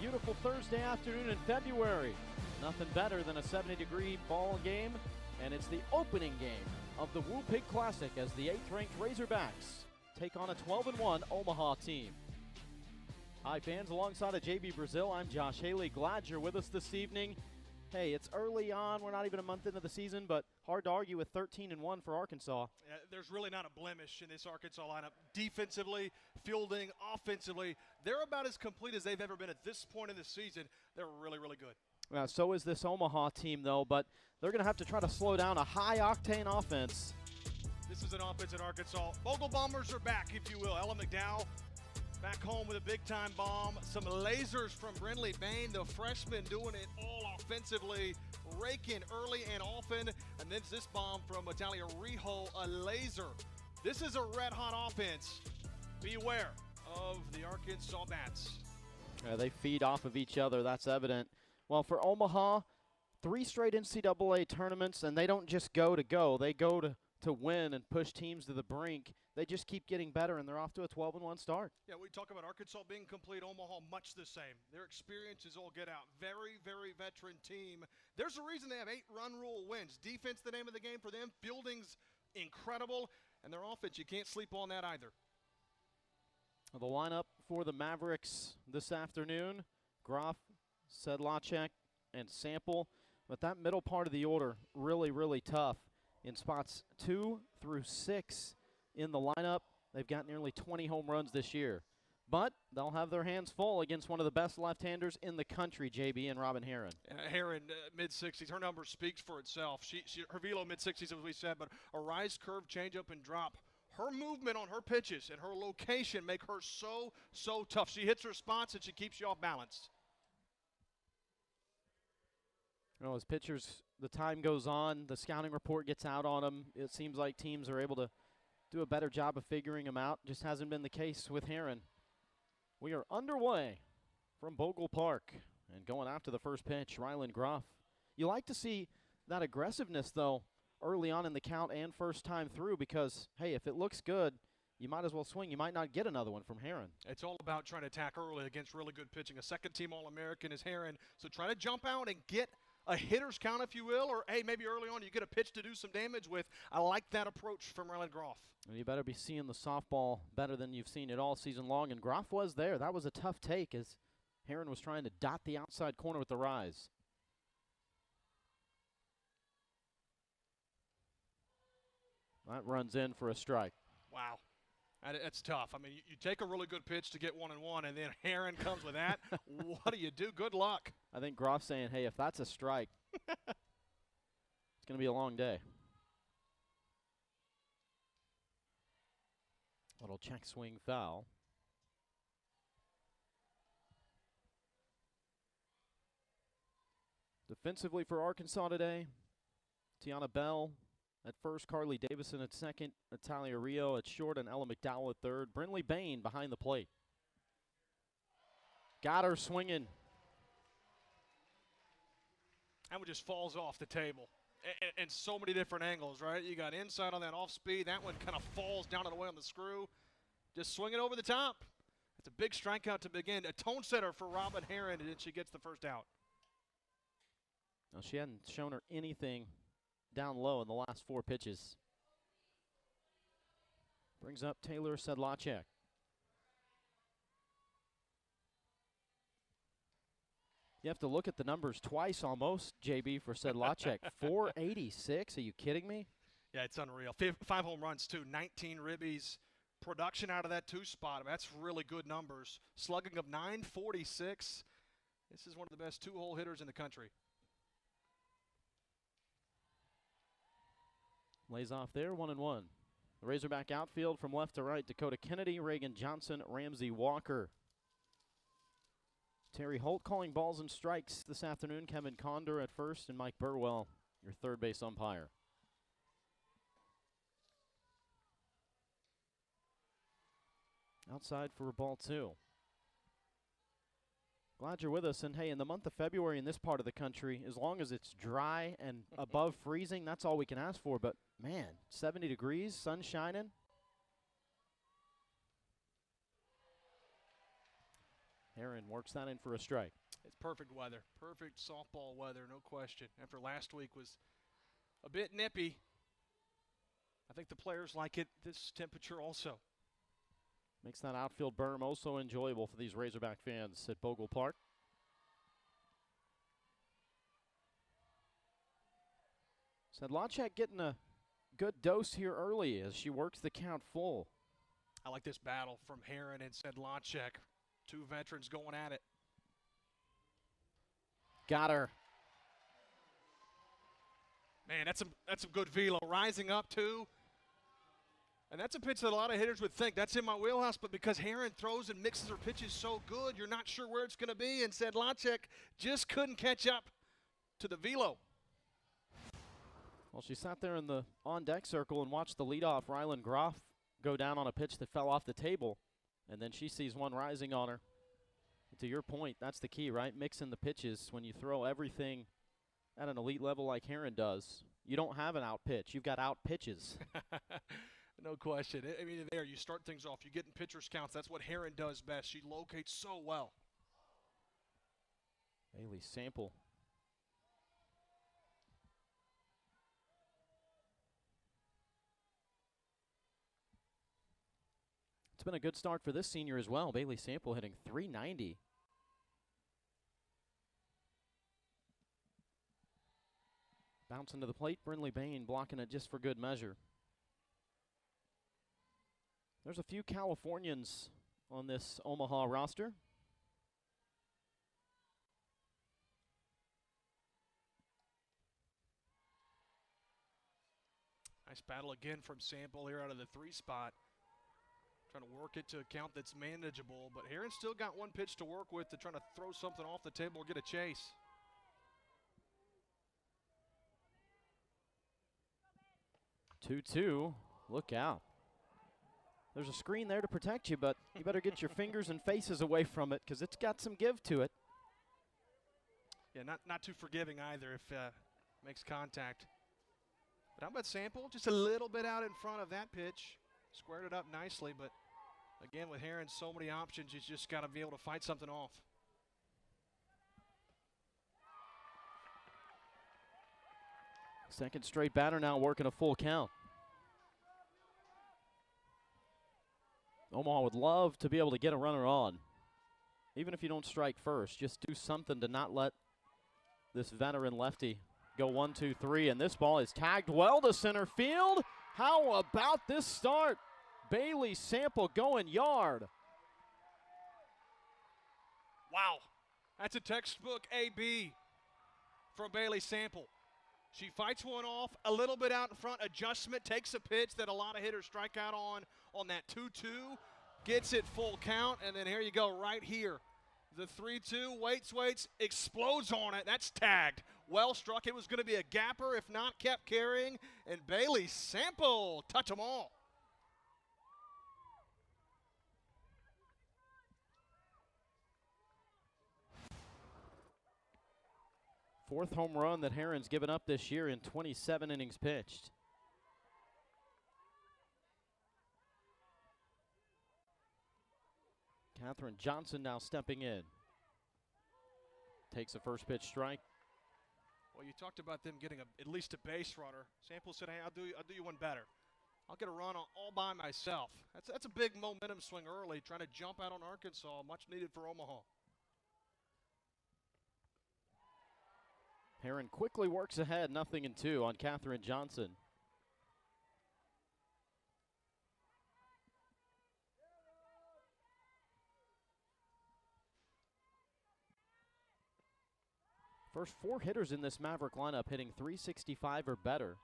beautiful Thursday afternoon in February. Nothing better than a 70-degree ball game, and it's the opening game of the Woo Pig Classic as the 8th-ranked Razorbacks take on a 12-1 Omaha team. Hi fans, alongside of JB Brazil, I'm Josh Haley. Glad you're with us this evening. Hey, it's early on. We're not even a month into the season, but hard to argue with 13-1 for Arkansas. Yeah, there's really not a blemish in this Arkansas lineup. Defensively, fielding, offensively, they're about as complete as they've ever been at this point in the season. They're really, really good. So is this Omaha team, though, but they're going to have to try to slow down a high-octane offense. This is an offense in Arkansas. Bogle Bombers are back, if you will. Ella McDowell back home with a big-time bomb. Some lasers from Brinley Bain, the freshman, doing it all offensively, raking early and often. And then this bomb from Natalia Rijo, a laser. This is a red-hot offense. Beware of the Arkansas Bats. They feed off of each other. That's evident. Well, for Omaha, 3 straight NCAA tournaments, and they don't just go to go. They go to win and push teams to the brink. They just keep getting better, and they're off to a 12-1 start. Yeah, we talk about Arkansas being complete, Omaha much the same. Their experience is all get out. Very, very veteran team. There's a reason they have 8 run rule wins. Defense, the name of the game for them. Fielding's incredible, and their offense, you can't sleep on that either. The lineup for the Mavericks this afternoon, Groff, Sedlacek, and Sample. But that middle part of the order, really, really tough. In spots 2 through 6 in the lineup, they've got nearly 20 home runs this year. But they'll have their hands full against one of the best left-handers in the country, JB, and Robin Herron. Herron, mid-60s. Her number speaks for itself. Her velo mid-60s, as we said, but a rise, curve, change-up, and drop. Her movement on her pitches and her location make her so, so tough. She hits her spots, and she keeps you off balance. As pitchers, the time goes on, the scouting report gets out on them. It seems like teams are able to do a better job of figuring them out. Just hasn't been the case with Herron. We are underway from Bogle Park and going after the first pitch, Rylan Groff. You like to see that aggressiveness, though, early on in the count and first time through because, hey, if it looks good, you might as well swing. You might not get another one from Herron. It's all about trying to attack early against really good pitching. A second-team All-American is Herron, so try to jump out and get a hitter's count, if you will, or, hey, maybe early on you get a pitch to do some damage with. I like that approach from Rylan Groff. And you better be seeing the softball better than you've seen it all season long, and Groff was there. That was a tough take as Herron was trying to dot the outside corner with the rise. That runs in for a strike. Wow. That's tough. I mean, you take a really good pitch to get 1-1, and then Herron comes with that. What do you do? Good luck. I think Groff's saying, hey, if that's a strike, it's going to be a long day. Little check swing foul. Defensively for Arkansas today, Tiana Bell at first, Carly Davison at second, Natalia Rijo at short, and Ella McDowell at third. Brinley Bain behind the plate. Got her swinging. That one just falls off the table. And so many different angles, right? You got inside on that off speed. That one kind of falls down and away on the screw. Just swing it over the top. It's a big strikeout to begin. A tone setter for Robin Herron, and then she gets the first out. Well, she hadn't shown her anything down low in the last 4 pitches. Brings up Taylor Sedlacek. You have to look at the numbers twice almost, JB, for Sedlacek. 486, are you kidding me? Yeah, it's unreal. 5 home runs, too. 19 ribbies. Production out of that 2 spot. That's really good numbers. Slugging of 946. This is one of the best 2-hole hitters in the country. Lays off there, 1-1. The Razorback outfield from left to right, Dakota Kennedy, Reagan Johnson, Ramsey Walker. Terry Holt calling balls and strikes this afternoon. Kevin Condor at first, and Mike Burwell, your third base umpire. Outside for ball 2. Glad you're with us. And, hey, in the month of February in this part of the country, as long as it's dry and above freezing, that's all we can ask for. But, man, 70 degrees, sun shining. Heron works that in for a strike. It's perfect weather, perfect softball weather, no question. After last week was a bit nippy, I think the players like it this temperature also. Makes that outfield berm also enjoyable for these Razorback fans at Bogle Park. Sedlacek getting a good dose here early as she works the count full. I like this battle from Heron and Sedlacek. Two veterans going at it. Got her. Man, that's some good velo. Rising up, too. And that's a pitch that a lot of hitters would think, that's in my wheelhouse, but because Heron throws and mixes her pitches so good, you're not sure where it's going to be, and Sedlacek just couldn't catch up to the velo. Well, she sat there in the on-deck circle and watched the leadoff, Rylan Groff, go down on a pitch that fell off the table, and then she sees one rising on her. And to your point, that's the key, right? Mixing the pitches. When you throw everything at an elite level like Heron does, you don't have an out pitch. You've got out pitches. No question. I mean, there you start things off. You get in pitcher's counts. That's what Heron does best. She locates so well. Bailey Sample. It's been a good start for this senior as well. Bailey Sample hitting .390. Bouncing to the plate, Brinley Bain blocking it just for good measure. There's a few Californians on this Omaha roster. Nice battle again from Sample here out of the 3 spot. Trying to work it to a count that's manageable, but Heron's still got one pitch to work with to try to throw something off the table or get a chase. Two. Look out. There's a screen there to protect you, but you better get your fingers and faces away from it because it's got some give to it. Yeah, not too forgiving either if makes contact. But how about Sample? Just a little bit out in front of that pitch. Squared it up nicely, but again, with Heron, so many options, he's just got to be able to fight something off. Second straight batter now working a full count. Omaha would love to be able to get a runner on. Even if you don't strike first, just do something to not let this veteran lefty go 1, 2, 3. And this ball is tagged well to center field. How about this start? Bailey Sample going yard. Wow, that's a textbook AB from Bailey Sample. She fights one off, a little bit out in front, adjustment, takes a pitch that a lot of hitters strike out on that 2-2, gets it full count, and then here you go right here. The 3-2, waits, explodes on it. That's tagged. Well struck. It was going to be a gapper, if not, kept carrying, and Bailey Sample touch them all. Fourth home run that Heron's given up this year in 27 innings pitched. Catherine Johnson now stepping in. Takes a first pitch strike. Well, you talked about them getting at least a base runner. Sample said, hey, I'll do you one better. I'll get a run all by myself. That's a big momentum swing early, trying to jump out on Arkansas, much needed for Omaha. Heron quickly works ahead, 0-2 on Catherine Johnson. First 4 hitters in this Maverick lineup hitting .365 or better.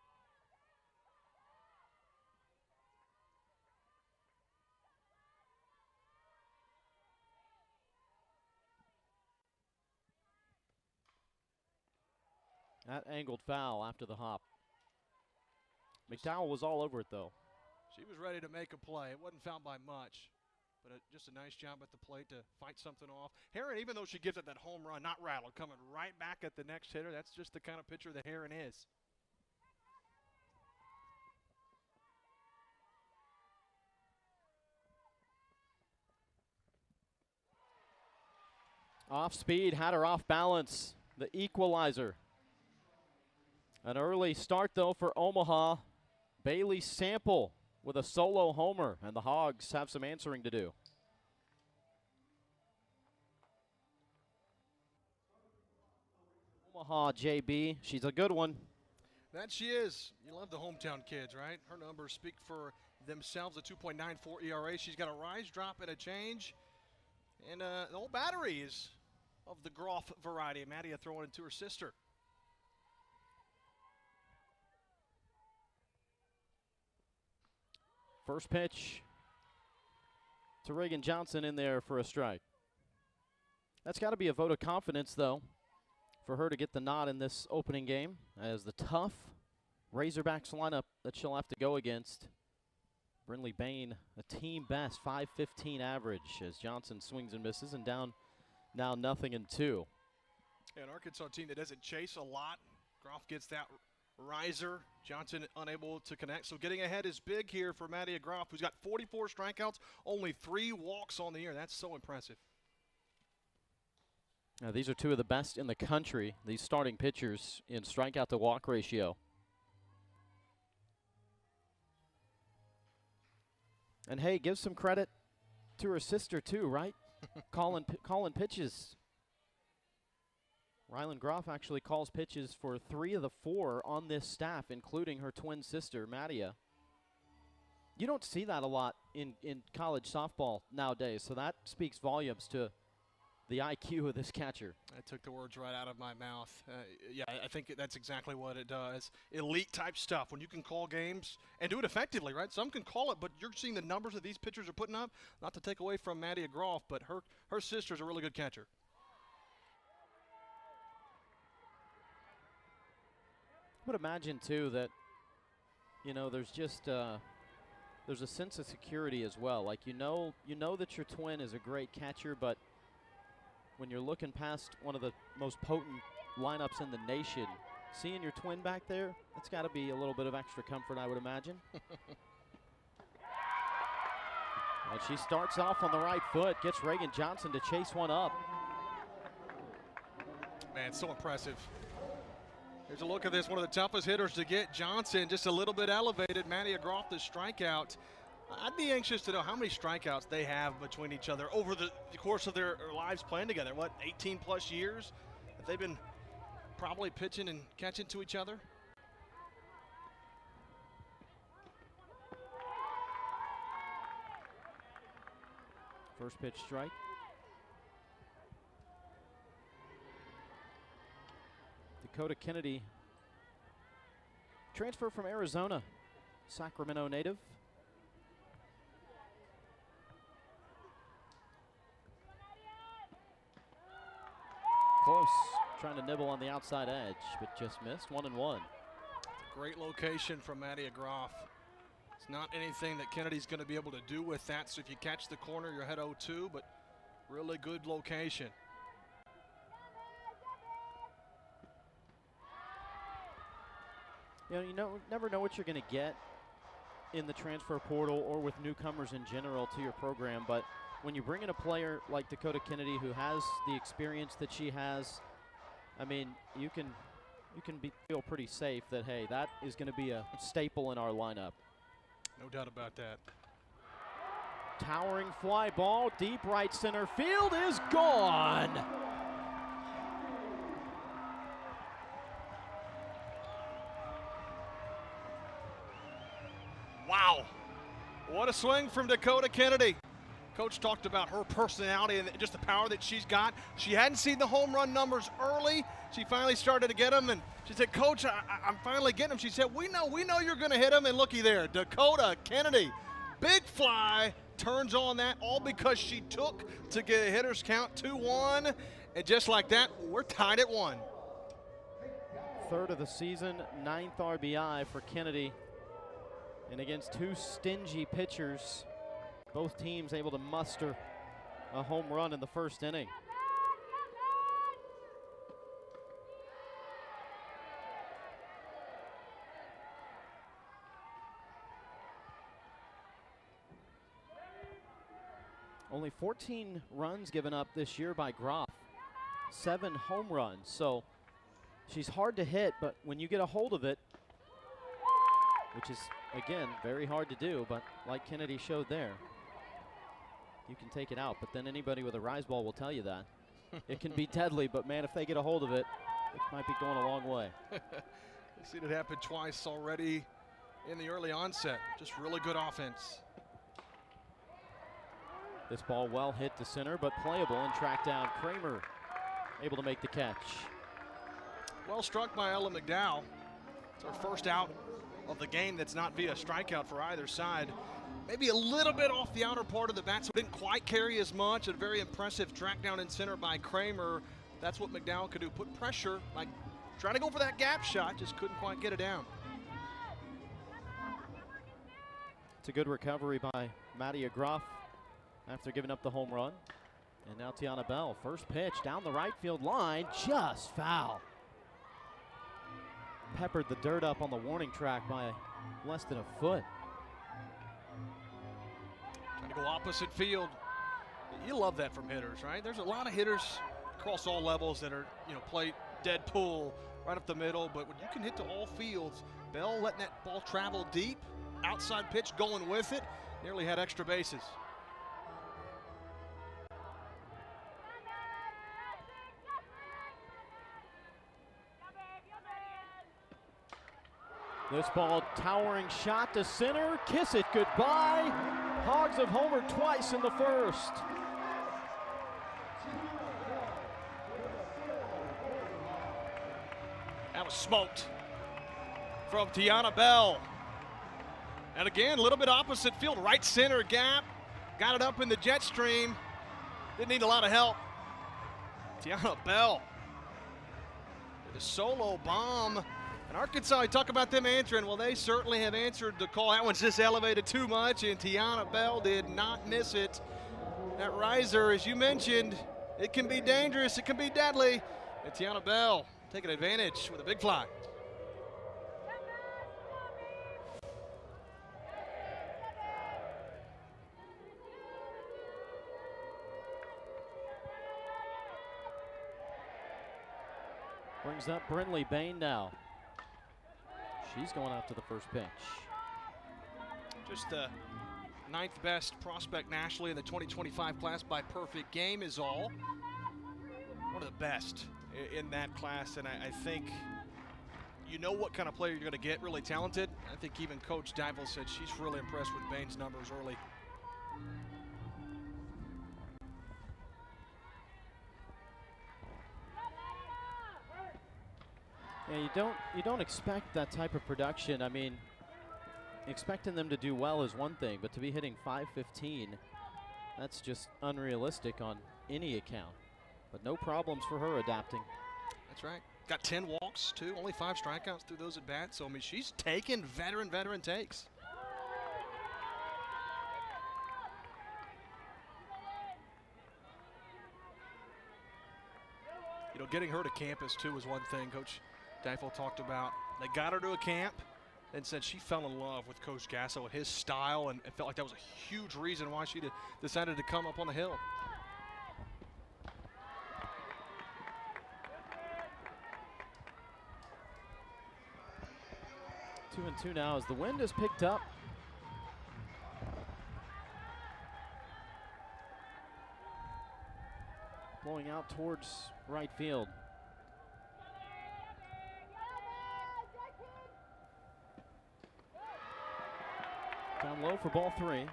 That angled foul after the hop. McDowell was all over it, though. She was ready to make a play. It wasn't fouled by much, but just a nice job at the plate to fight something off. Heron, even though she gives it that home run, not rattled, coming right back at the next hitter, that's just the kind of pitcher that Heron is. Off speed, had her off balance. The equalizer. An early start, though, for Omaha. Bailey Sample with a solo homer, and the Hogs have some answering to do. Omaha JB, she's a good one. That she is. You love the hometown kids, right? Her numbers speak for themselves, a 2.94 ERA. She's got a rise, drop, and a change. And the whole battery is of the Groff variety. Maddie throwing it to her sister. First pitch to Reagan Johnson in there for a strike. That's got to be a vote of confidence, though, for her to get the nod in this opening game as the tough Razorbacks lineup that she'll have to go against. Brinley Bain, a team best, .515 average as Johnson swings and misses, and down now 0-2. Yeah, an Arkansas team that doesn't chase a lot. Groff gets that riser. Johnson unable to connect. So getting ahead is big here for Maddie Groff, who's got 44 strikeouts, only 3 walks on the year. That's so impressive. Now, these are two of the best in the country, these starting pitchers, in strikeout to walk ratio. And hey, give some credit to her sister too, right? calling pitches. Rylan Groff actually calls pitches for 3 of the 4 on this staff, including her twin sister, Mattia. You don't see that a lot in college softball nowadays, so that speaks volumes to the IQ of this catcher. I took the words right out of my mouth. Yeah, I think that's exactly what it does. Elite type stuff. When you can call games and do it effectively, right? Some can call it, but you're seeing the numbers that these pitchers are putting up. Not to take away from Maddie Groff, but her sister's a really good catcher. I would imagine too that, you know, there's just there's a sense of security as well. Like you know that your twin is a great catcher, but when you're looking past one of the most potent lineups in the nation, seeing your twin back there, that's got to be a little bit of extra comfort, I would imagine. And she starts off on the right foot, gets Reagan Johnson to chase one up. Man, so impressive. Here's a look at this, one of the toughest hitters to get. Johnson just a little bit elevated. Maddie Groff, the strikeout. I'd be anxious to know how many strikeouts they have between each other over the course of their lives playing together. What, 18 plus years? Have they been probably pitching and catching to each other? First pitch strike. Dakota Kennedy, transfer from Arizona, Sacramento native. Close, trying to nibble on the outside edge, but just missed. 1-1. Great location from Maddie Groff. It's not anything that Kennedy's going to be able to do with that, so if you catch the corner, you're ahead 0-2, but really good location. You never know what you're going to get in the transfer portal or with newcomers in general to your program, but when you bring in a player like Dakota Kennedy who has the experience that she has, I mean, you can feel pretty safe that, hey, that is going to be a staple in our lineup. No doubt about that. Towering fly ball, deep right center field is gone. Wow, what a swing from Dakota Kennedy. Coach talked about her personality and just the power that she's got. She hadn't seen the home run numbers early. She finally started to get them, and she said, Coach, I'm finally getting them. She said, we know you're going to hit them, and looky there, Dakota Kennedy. Big fly, turns on that, all because she took to get a hitter's count, 2-1, and just like that, we're tied at 1. Third of the season, 9th RBI for Kennedy. And against two stingy pitchers, both teams able to muster a home run in the first inning. Only 14 runs given up this year by Groff. 7 home runs. So she's hard to hit, but when you get a hold of it, which is, again, very hard to do, but like Kennedy showed there, you can take it out. But then anybody with a rise ball will tell you that. It can be deadly, but man, if they get a hold of it, it might be going a long way. We've seen it happen twice already in the early onset. Just really good offense. This ball well hit to center, but playable and tracked down. Kramer able to make the catch. Well struck by Ella McDowell. It's our first out of the game that's not via strikeout for either side. Maybe a little bit off the outer part of the bat, so didn't quite carry as much. A very impressive track down in center by Kramer. That's what McDowell could do, put pressure, like trying to go for that gap shot, just couldn't quite get it down. It's a good recovery by Maddie Agroff after giving up the home run. And now Tiana Bell, first pitch down the right field line, just foul. Peppered the dirt up on the warning track by less than a foot. Trying to go opposite field. You love that from hitters, right? There's a lot of hitters across all levels that are, play dead pull right up the middle, but when you can hit to all fields, Bell letting that ball travel deep, outside pitch going with it, nearly had extra bases. This ball, towering shot to center, kiss it goodbye. Hogs have homered twice in the first. That was smoked from Tiana Bell. And again, a little bit opposite field, right center gap. Got it up in the jet stream. Didn't need a lot of help. Tiana Bell with a solo bomb. And Arkansas, you talk about them answering. Well, they certainly have answered the call. That one's just elevated too much, and Tiana Bell did not miss it. That riser, as you mentioned, it can be dangerous, it can be deadly. And Tiana Bell taking advantage with a big fly. Brings up Brindley Bain now. She's going out to the first pitch. Just the 9th best prospect nationally in the 2025 class by perfect game is all. One of the best in that class, and I think you know what kind of player you're going to get, really talented. I think even Coach Dival said she's really impressed with Bain's numbers early. Yeah, you don't expect that type of production. I mean, expecting them to do well is one thing, but to be hitting .515, that's just unrealistic on any account. But no problems for her adapting. That's right. Got 10 walks, too. Only 5 strikeouts through those at bats. So, I mean, she's taking veteran takes. Getting her to campus, too, was one thing Coach Deifel talked about. They got her to a camp and said she fell in love with Coach Gasso and his style, and it felt like that was a huge reason why she decided to come up on the hill. Two and two now as the wind has picked up. Blowing out towards right field. Down low for ball 3.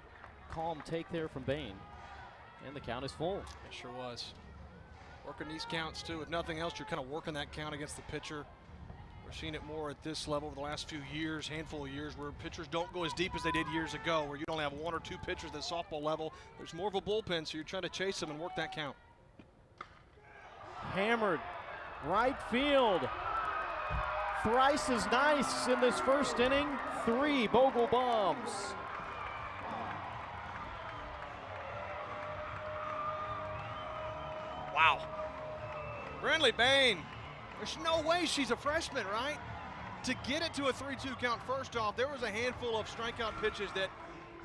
Calm take there from Bain. And the count is full. It sure was. Working these counts too. If nothing else, you're kind of working that count against the pitcher. We're seeing it more at this level over the last few years, handful of years, where pitchers don't go as deep as they did years ago, where you only have 1 or 2 pitchers at the softball level. There's more of a bullpen, so you're trying to chase them and work that count. Hammered, right field. Thrice as nice in this first inning. 3 Bogle bombs. Wow. Brindley Bain, there's no way she's a freshman, right? To get it to a 3-2 count first off, there was a handful of strikeout pitches that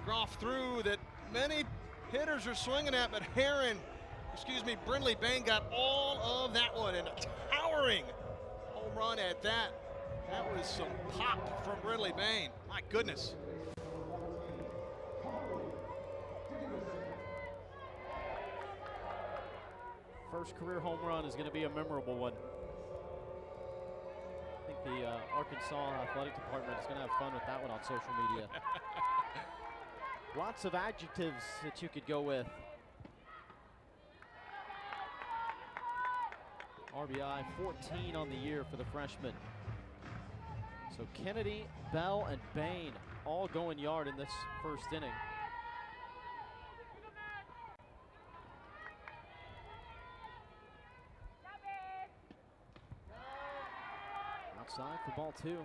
Groff threw that many hitters are swinging at, but Brindley Bain got all of that one, and a towering home run at that. That was some pop from Brindley Bain. My goodness. First career home run is going to be a memorable one. I think the Arkansas Athletic Department is going to have fun with that one on social media. Lots of adjectives that you could go with. RBI 14 on the year for the freshman. So Kennedy, Bell, and Bain all going yard in this first inning. Outside for ball two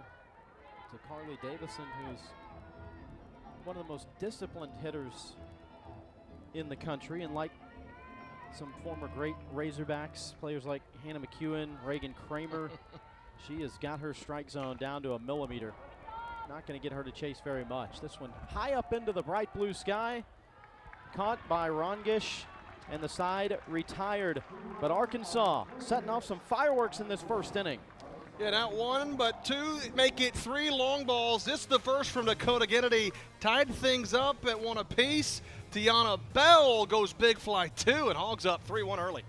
to Carly Davison, who's one of the most disciplined hitters in the country, and like some former great Razorbacks, players like Hannah McEwen, Reagan Kramer, she has got her strike zone down to a millimeter. Not going to get her to chase very much. This one high up into the bright blue sky, caught by Rongish, and the side retired. But Arkansas setting off some fireworks in this first inning. Yeah, not one, but two, make it three long balls. This is the first from Dakota Kennedy. Tied things up at one apiece. Tiana Bell goes big fly two and hogs up 3-1 early.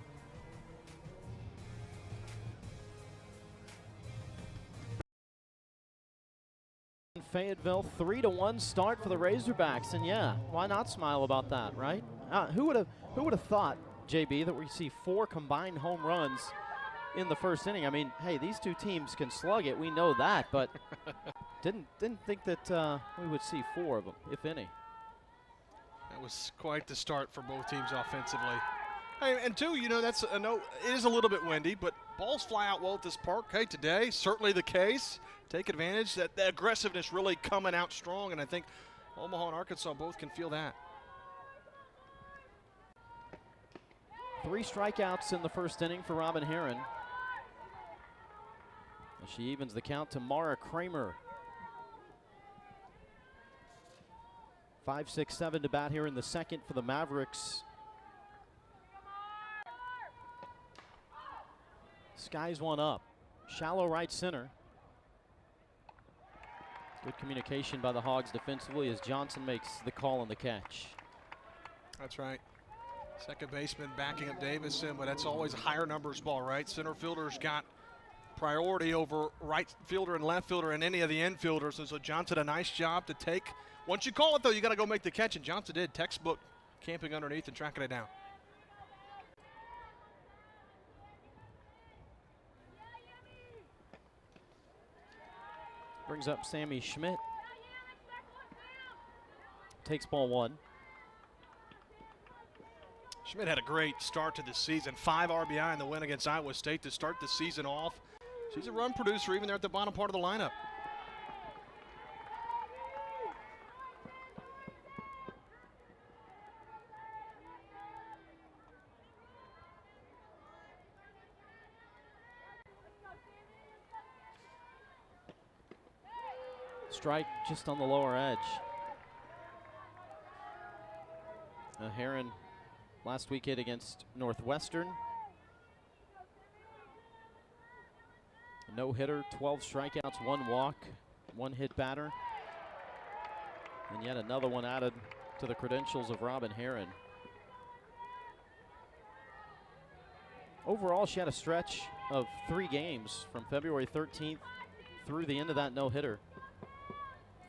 Fayetteville, 3-1 start for the Razorbacks, and yeah, why not smile about that, right? Who would have thought, JB, that we see 4 combined home runs in the first inning? I mean, hey, these two teams can slug it, we know that, but didn't think that we would see 4 of them, if any. That was quite the start for both teams offensively. Hey, and two, you know, that's a note. It is a little bit windy, but balls fly out well at this park. Hey, today, certainly the case. Take advantage. That the aggressiveness really coming out strong, and I think Omaha and Arkansas both can feel that. 3 strikeouts in the first inning for Robin Herron. And she evens the count to Mara Kramer. 5-6-7 to bat here in the second for the Mavericks. Skies one up. Shallow right center. Good communication by the Hogs defensively as Johnson makes the call on the catch. That's right. Second baseman backing up Davison, but that's always a higher numbers ball, right? Center fielder's got priority over right fielder and left fielder and any of the infielders. And so Johnson, a nice job to take. Once you call it, though, you got to go make the catch, and Johnson did. Textbook camping underneath and tracking it down. Brings up Sammy Schmidt. Takes ball 1. Schmidt had a great start to the season. 5 RBI in the win against Iowa State to start the season off. She's a run producer even there at the bottom part of the lineup. Strike just on the lower edge. Herron last week hit against Northwestern. No hitter, 12 strikeouts, 1 walk, 1 hit batter. And yet another one added to the credentials of Robin Herron. Overall, she had a stretch of 3 games from February 13th through the end of that no-hitter.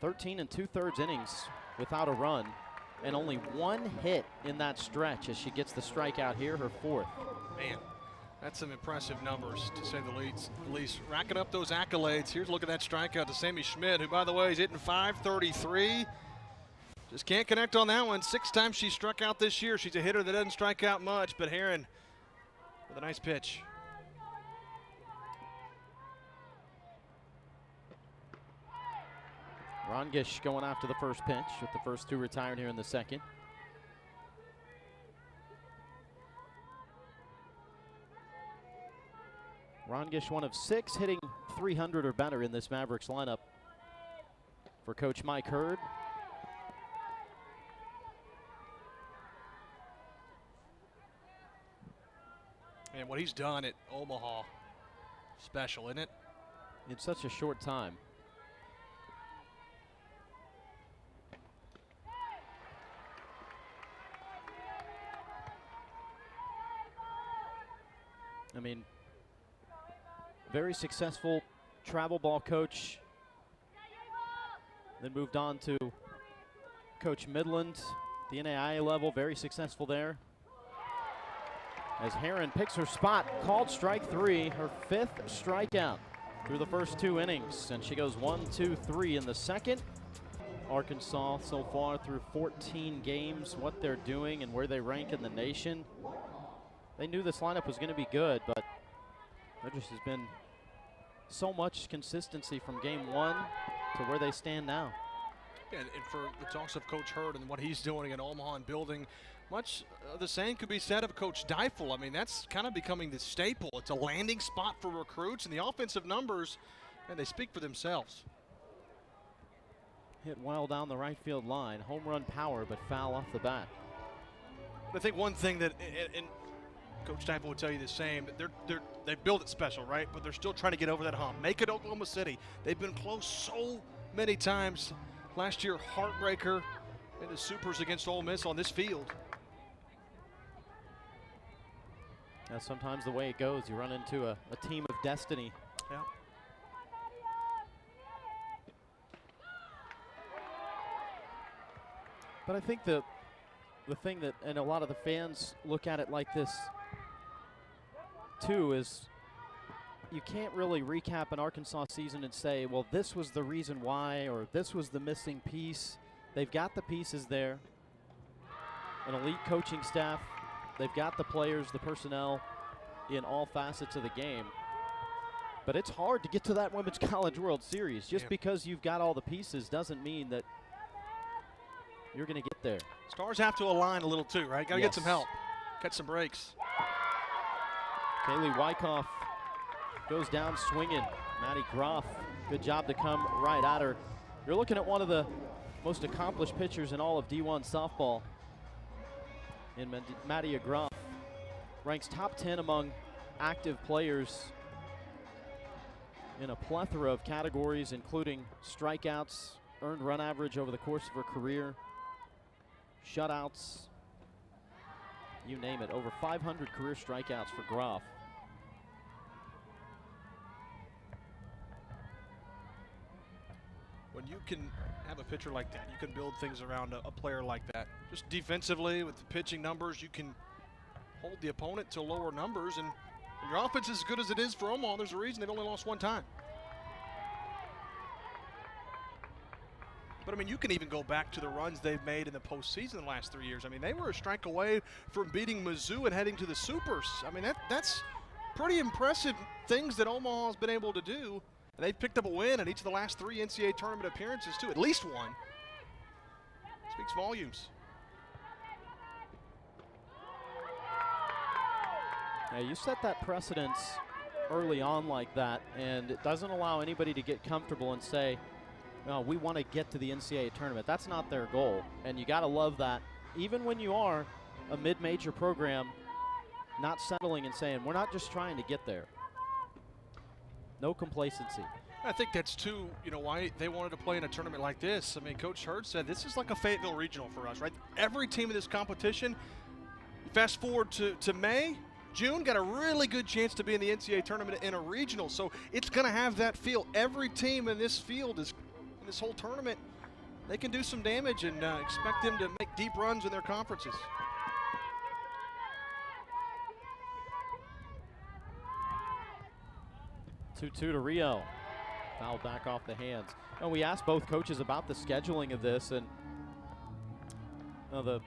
13 2/3 innings without a run, and only 1 hit in that stretch as she gets the strikeout here, her 4th. Man, that's some impressive numbers, to say the least. Racking up those accolades. Here's a look at that strikeout to Sammy Schmidt, who, by the way, is hitting .533. Just can't connect on that one. 6 times she struck out this year. She's a hitter that doesn't strike out much, but Herron with a nice pitch. Rongish going after the first pitch, with the first 2 retired here in the second. Rongish, one of 6 hitting .300 or better in this Mavericks lineup for Coach Mike Hurd. And Man, what he's done at Omaha, special, isn't it? In such a short time. I mean, very successful travel ball coach. Then moved on to coach Midland, the NAIA level, very successful there. As Herron picks her spot, called strike 3, her 5th strikeout through the first 2 innings. And she goes 1, 2, 3 in the second. Arkansas so far through 14 games, what they're doing and where they rank in the nation. They knew this lineup was going to be good, but there just has been so much consistency from game 1 to where they stand now. Yeah, and for the talks of Coach Hurd and what he's doing in Omaha and building, much the same could be said of Coach Deifel. I mean, that's kind of becoming the staple. It's a landing spot for recruits, and the offensive numbers, and they speak for themselves. Hit well down the right field line. Home run power, but foul off the bat. I think one thing that, and Coach Deifel would tell you the same, they build it special, right? But they're still trying to get over that hump. Make it Oklahoma City. They've been close so many times. Last year, heartbreaker in the Supers against Ole Miss on this field. That's sometimes the way it goes. You run into a team of destiny. Yeah. But I think the thing that, and a lot of the fans look at it like this too, is you can't really recap an Arkansas season and say, well, this was the reason why, or this was the missing piece. They've got the pieces there. An elite coaching staff. They've got the players, the personnel in all facets of the game. But it's hard to get to that Women's College World Series. Just because you've got all the pieces doesn't mean that you're going to get there. Stars have to align a little too, right? Got to get some help. Catch some breaks. Kaylee Wyckoff goes down swinging. Maddie Groff, good job to come right at her. You're looking at one of the most accomplished pitchers in all of D1 softball. In Maddie Groff, ranks top 10 among active players in a plethora of categories, including strikeouts, earned run average over the course of her career, shutouts, you name it. Over 500 career strikeouts for Groff. When you can have a pitcher like that, you can build things around a player like that. Just defensively with the pitching numbers, you can hold the opponent to lower numbers, and your offense is as good as it is for Omaha. There's a reason they've only lost 1 time. But I mean, you can even go back to the runs they've made in the postseason the last 3 years. I mean, they were a strike away from beating Mizzou and heading to the Supers. I mean, that's pretty impressive things that Omaha's been able to do. And they've picked up a win in each of the last 3 NCAA tournament appearances, too. At least one. Speaks volumes. Yeah, you set that precedence early on like that, and it doesn't allow anybody to get comfortable and say, no, we want to get to the NCAA tournament. That's not their goal, and you got to love that. Even when you are a mid-major program, not settling and saying, we're not just trying to get there. No complacency. I think that's too, why they wanted to play in a tournament like this. I mean, Coach Hurd said this is like a Fayetteville Regional for us, right? Every team in this competition, fast forward to May, June, got a really good chance to be in the NCAA tournament in a regional. So it's going to have that feel. Every team in this field is, in this whole tournament, they can do some damage, and expect them to make deep runs in their conferences. Two to Rio. Foul back off the hands. And we asked both coaches about the scheduling of this, and the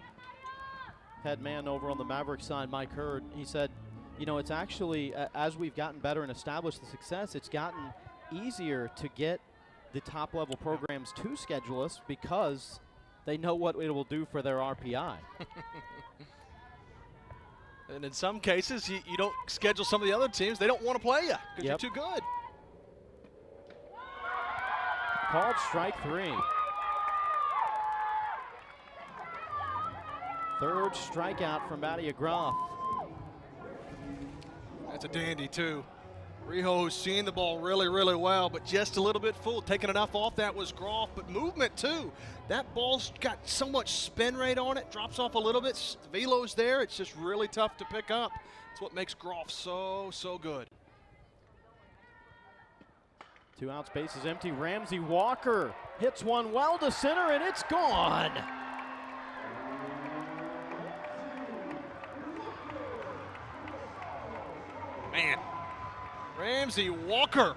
head man over on the Maverick side, Mike Hurd, he said, it's actually, as we've gotten better and established the success, it's gotten easier to get the top level programs to schedule us because they know what it will do for their RPI. And in some cases, you don't schedule some of the other teams. They don't want to play you because you're too good. Called strike 3. Third strikeout from Maddie Groff. That's a dandy, too. Rijo's seeing the ball really, really well, but just a little bit full. Taking enough off that was Groff, but movement, too. That ball's got so much spin rate on it, drops off a little bit. The velo's there. It's just really tough to pick up. It's what makes Groff so good. 2 outs, base is empty. Ramsey Walker hits one well to center, and it's gone. Man, Ramsey Walker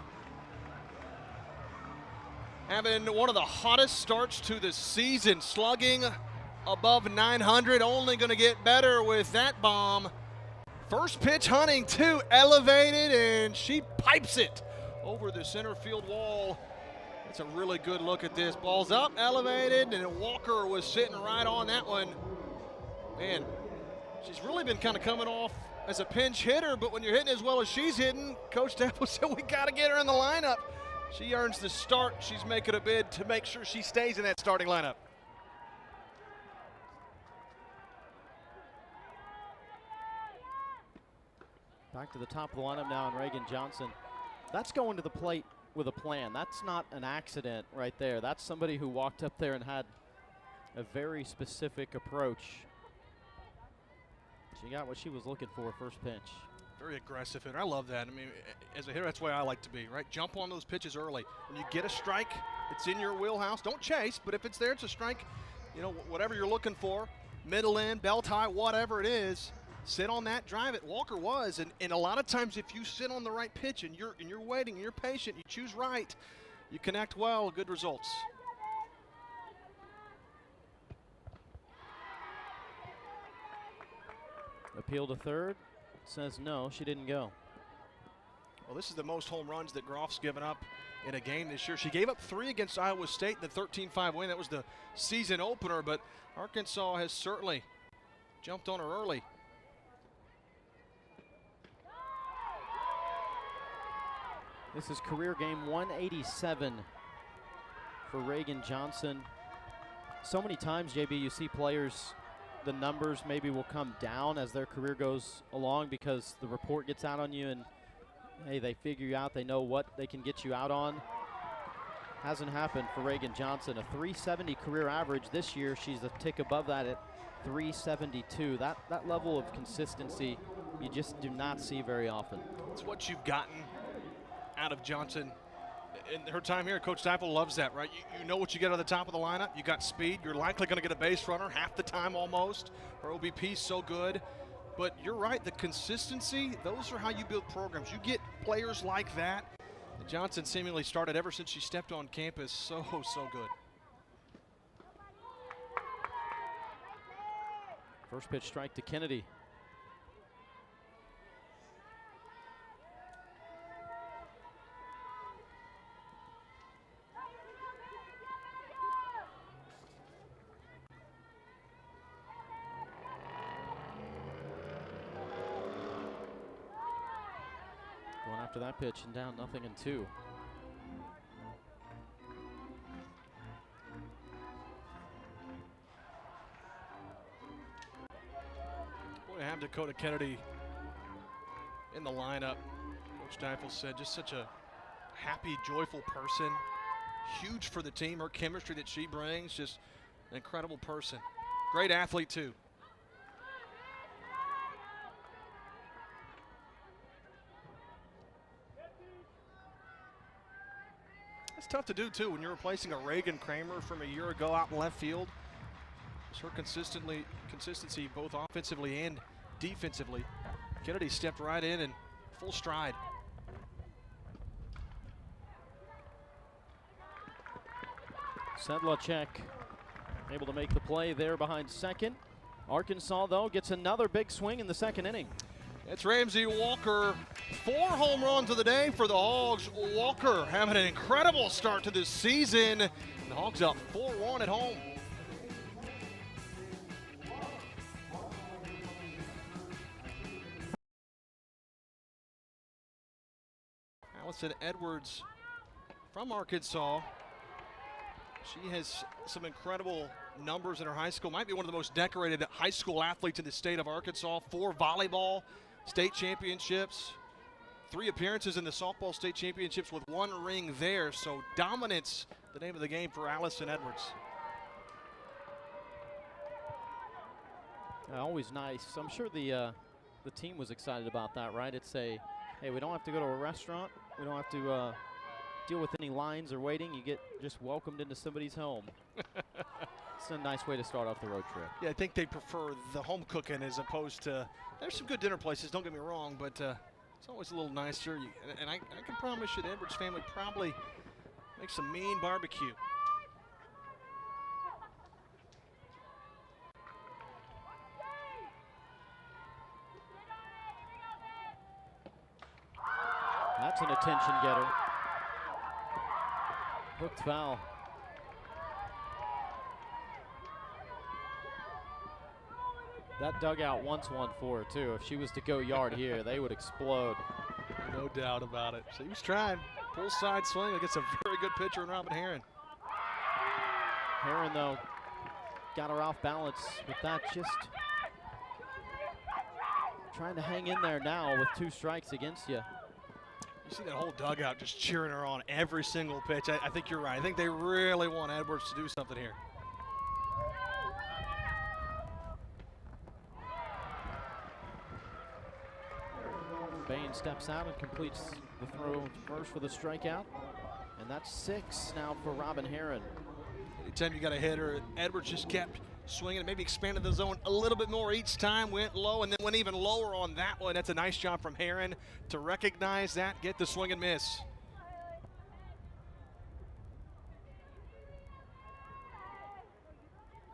having one of the hottest starts to the season, slugging above 900, only going to get better with that bomb. First pitch hunting, too, elevated, and she pipes it over the center field wall. That's a really good look at this. Ball's up, elevated, and Walker was sitting right on that one. Man, she's really been kind of coming off as a pinch hitter, but when you're hitting as well as she's hitting, Coach Dapple said we got to get her in the lineup. She earns the start. She's making a bid to make sure she stays in that starting lineup. Back to the top of the lineup now, and Reagan Johnson. That's going to the plate with a plan. That's not an accident right there. That's somebody who walked up there and had a very specific approach. She got what she was looking for first pitch. Very aggressive hitter. I love that. I mean, as a hitter, that's the way I like to be, right? Jump on those pitches early. When you get a strike, it's in your wheelhouse. Don't chase, but if it's there, it's a strike. You know, whatever you're looking for, middle in, belt high, whatever it is, sit on that, drive it. Walker was, and a lot of times if you sit on the right pitch and you're waiting and you're patient, you choose right, you connect well, good results. Appeal to third, says no, she didn't go. Well, this is the most home runs that Groff's given up in a game this year. She gave up 3 against Iowa State in the 13-5 win. That was the season opener, but Arkansas has certainly jumped on her early. This is career game 187 for Reagan Johnson. So many times, JB, you see players, the numbers maybe will come down as their career goes along because the report gets out on you and, hey, they figure you out, they know what they can get you out on. Hasn't happened for Reagan Johnson. A 370 career average this year. She's a tick above that at 372. That level of consistency you just do not see very often. It's what you've gotten out of Johnson in her time here. Coach Dapple loves that, right? You know what you get at the top of the lineup. You got speed. You're likely going to get a base runner half the time almost. Her OBP's so good. But you're right, the consistency, those are how you build programs. You get players like that. And Johnson seemingly started ever since she stepped on campus. So good. First pitch strike to Kennedy. Going after that pitch and down 0-2. Boy, to have Dakota Kennedy in the lineup, Coach Dapple said, just such a happy, joyful person. Huge for the team, her chemistry that she brings, just an incredible person. Great athlete, too. It's tough to do, too, when you're replacing a Reagan Kramer from a year ago out in left field. It's her consistency both offensively and defensively. Kennedy stepped right in full stride. Sedlacek able to make the play there behind second. Arkansas, though, gets another big swing in the second inning. It's Ramsey Walker. 4 home runs of the day for the Hogs. Walker having an incredible start to this season. The Hogs up 4-1 at home. Allison Edwards from Arkansas. She has some incredible numbers in her high school. Might be one of the most decorated high school athletes in the state of Arkansas. 4 volleyball state championships. 3 appearances in the softball state championships with 1 ring there. So dominance, the name of the game for Allison Edwards. Always nice. I'm sure the team was excited about that, right? It's a, hey, we don't have to go to a restaurant. We don't have to deal with any lines or waiting. You get just welcomed into somebody's home. It's a nice way to start off the road trip. Yeah, I think they prefer the home cooking as opposed to, there's some good dinner places, don't get me wrong, but it's always a little nicer. And I can promise you the Edwards family probably makes some mean barbecue. That's an attention getter. Hooked foul. That dugout wants one for her, too. If she was to go yard here, they would explode. No doubt about it. So he was trying. Pull side swing against a very good pitcher in Robin Herron. Herron, though, got her off balance with that. Just trying to hang in there now with 2 strikes against you. You see that whole dugout just cheering her on every single pitch. I think you're right. I think they really want Edwards to do something here. Bain steps out and completes the throw first with a strikeout. And that's 6 now for Robin Herron. Anytime you got a hitter, Edwards just kept swinging and maybe expanded the zone a little bit more each time, went low and then went even lower on that one. That's a nice job from Herron to recognize that, get the swing and miss.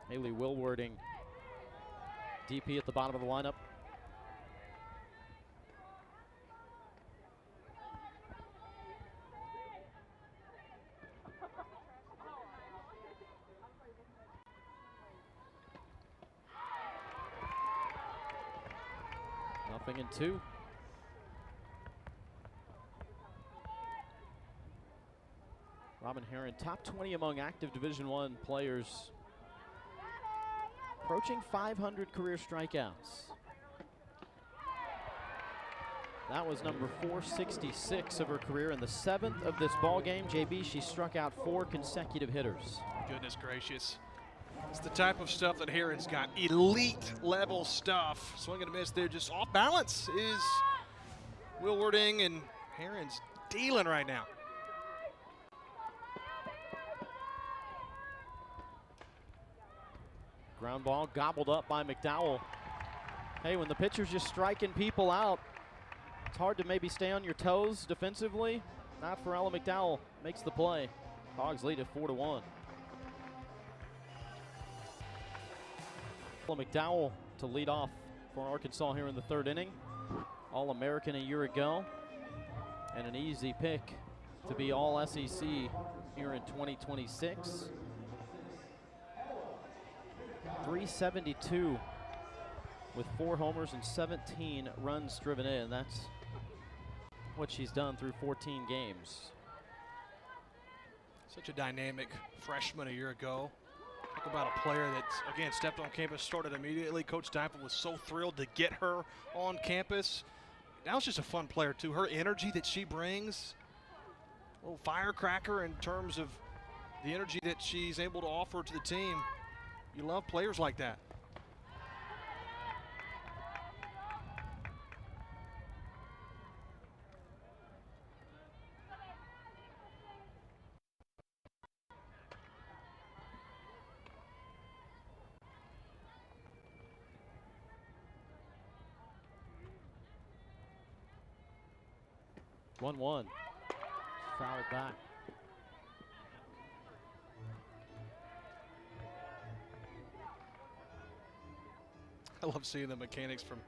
Haley Wilwarding, DP at the bottom of the lineup. Nothing in 2. Robin Herron, top 20 among active Division I players. Approaching 500 career strikeouts. That was number 466 of her career. In the 7th of this ball game, JB, she struck out 4 consecutive hitters. Goodness gracious. It's the type of stuff that Herron's got, elite level stuff. Swing and a miss there, just off balance is Wilwarding, and Herron's dealing right now. Ground ball gobbled up by McDowell. Hey, when the pitcher's just striking people out, it's hard to maybe stay on your toes defensively. Not for Ella McDowell, makes the play. Hogs lead at 4-1. McDowell to lead off for Arkansas here in the 3rd inning. All-American a year ago, and an easy pick to be All-SEC here in 2026. 372 with 4 homers and 17 runs driven in. That's what she's done through 14 games. Such a dynamic freshman a year ago. Talk about a player that, again, stepped on campus, started immediately. Coach Diamond was so thrilled to get her on campus. Now it's just a fun player, too. Her energy that she brings, a little firecracker in terms of the energy that she's able to offer to the team. You love players like that. One. Fouled back. I love seeing the mechanics from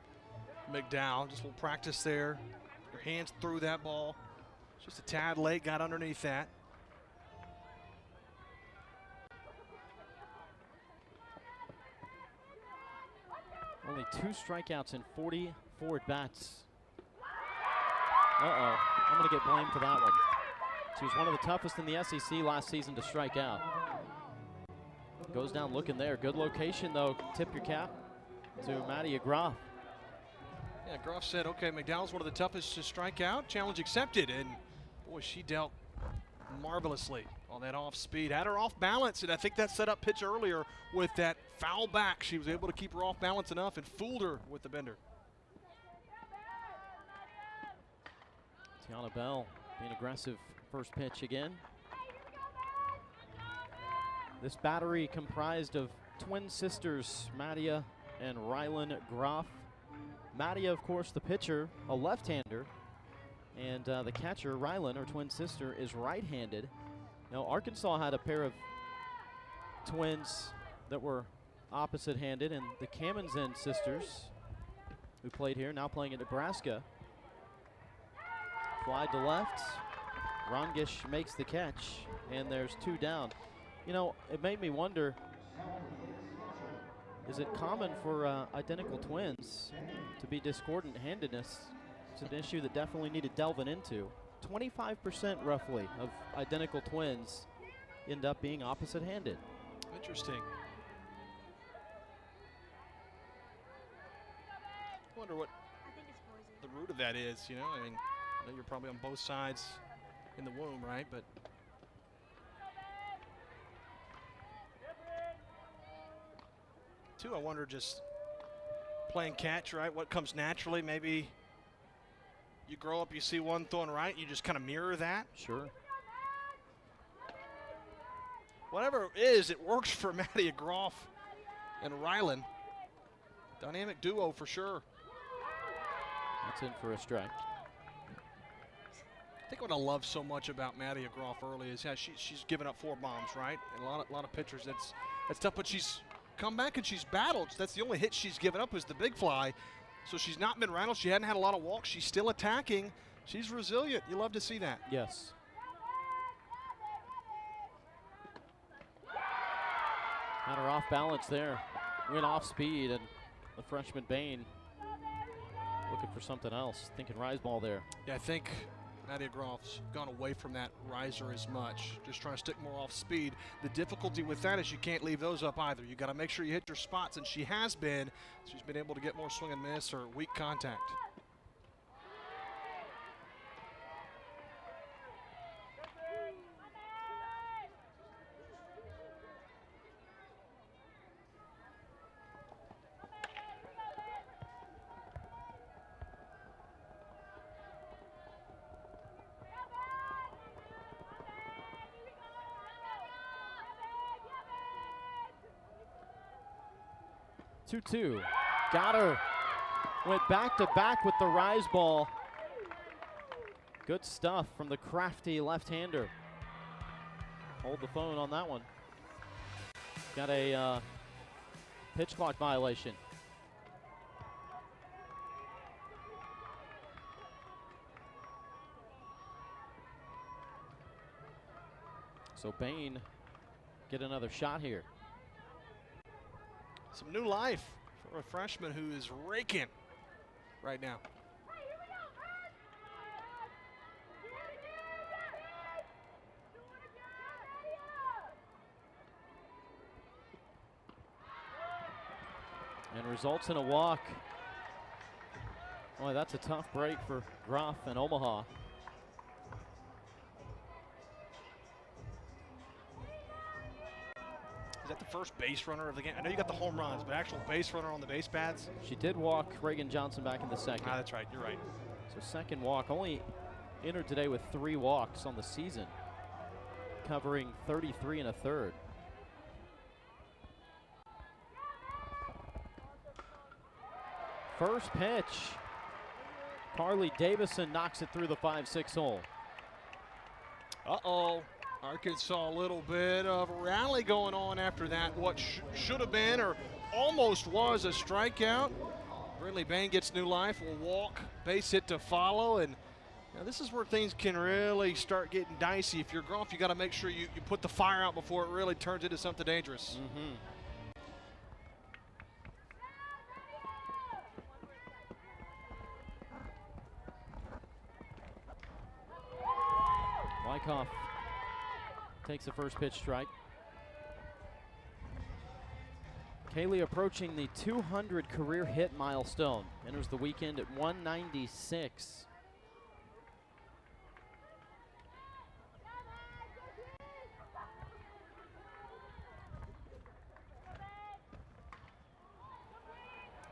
McDowell. Just a little practice there. Your hands through that ball. Just a tad late, got underneath that. Only 2 strikeouts in 44 at-bats. Uh-oh, I'm going to get blamed for that one. She was one of the toughest in the SEC last season to strike out. Goes down looking there. Good location, though. Tip your cap to Maddie Agraff. Yeah, Groff said, okay, McDowell's one of the toughest to strike out. Challenge accepted, and boy, she dealt marvelously on that off speed. Had her off balance, and I think that set up pitch earlier with that foul back. She was able to keep her off balance enough and fooled her with the bender. Tiana Bell being aggressive first pitch again. This battery comprised of twin sisters, Madia and Rylan Groff. Madia, of course, the pitcher, a left-hander, and the catcher, Rylan, her twin sister, is right-handed. Now, Arkansas had a pair of twins that were opposite-handed, and the Kamenzen sisters, who played here, now playing in Nebraska. Fly to left. Rongish makes the catch, and there's 2 down. You know, it made me wonder, is it common for identical twins to be discordant handedness? It's an issue that definitely needed delving into. 25% roughly of identical twins end up being opposite handed. Interesting. I wonder what the root of that is, you know? I mean, I know you're probably on both sides in the womb, right? But I wonder, just playing catch, right? What comes naturally? Maybe you grow up, you see one throwing right, you just kind of mirror that. Sure. Whatever it is, it works for Madia Groff and Rylan. Dynamic duo for sure. That's in for a strike. I think what I love so much about Madia Groff early is how she's given up 4 bombs, right? And a lot of pitchers, that's tough, but she's come back and she's battled. That's the only hit she's given up is the big fly. So she's not been rattled. She hadn't had a lot of walks. She's still attacking. She's resilient. You love to see that. Yes. Had her off balance there. Went off speed, and the freshman Bain looking for something else. Thinking rise ball there. Yeah, I think Madia Groff's gone away from that riser as much. Just trying to stick more off speed. The difficulty with that is you can't leave those up either. You got to make sure you hit your spots, and she has been. She's been able to get more swing and miss or weak contact. Two. Got her. Went back to back with the rise ball. Good stuff from the crafty left-hander. Hold the phone on that one. Got a pitch clock violation. So Bain get another shot here. Some new life for a freshman who is raking right now. And results in a walk. Boy, that's a tough break for Groff and Omaha. Is that the first base runner of the game? I know you got the home runs, but actual base runner on the base pads? She did walk Reagan Johnson back in the second. Ah, that's right. You're right. So second walk, only entered today with 3 walks on the season, covering 33 1/3. First pitch. Carly Davison knocks it through the 5-6 hole. Uh-oh. Arkansas, a little bit of a rally going on after that. What should have been or almost was a strikeout. Brindley Bain gets new life, will walk, base hit to follow, and now this is where things can really start getting dicey. If you're Groff, you got to make sure you put the fire out before it really turns into something dangerous. Mm-hmm. Wyckoff takes the first pitch strike. Kaylee approaching the 200 career hit milestone. Enters the weekend at 196.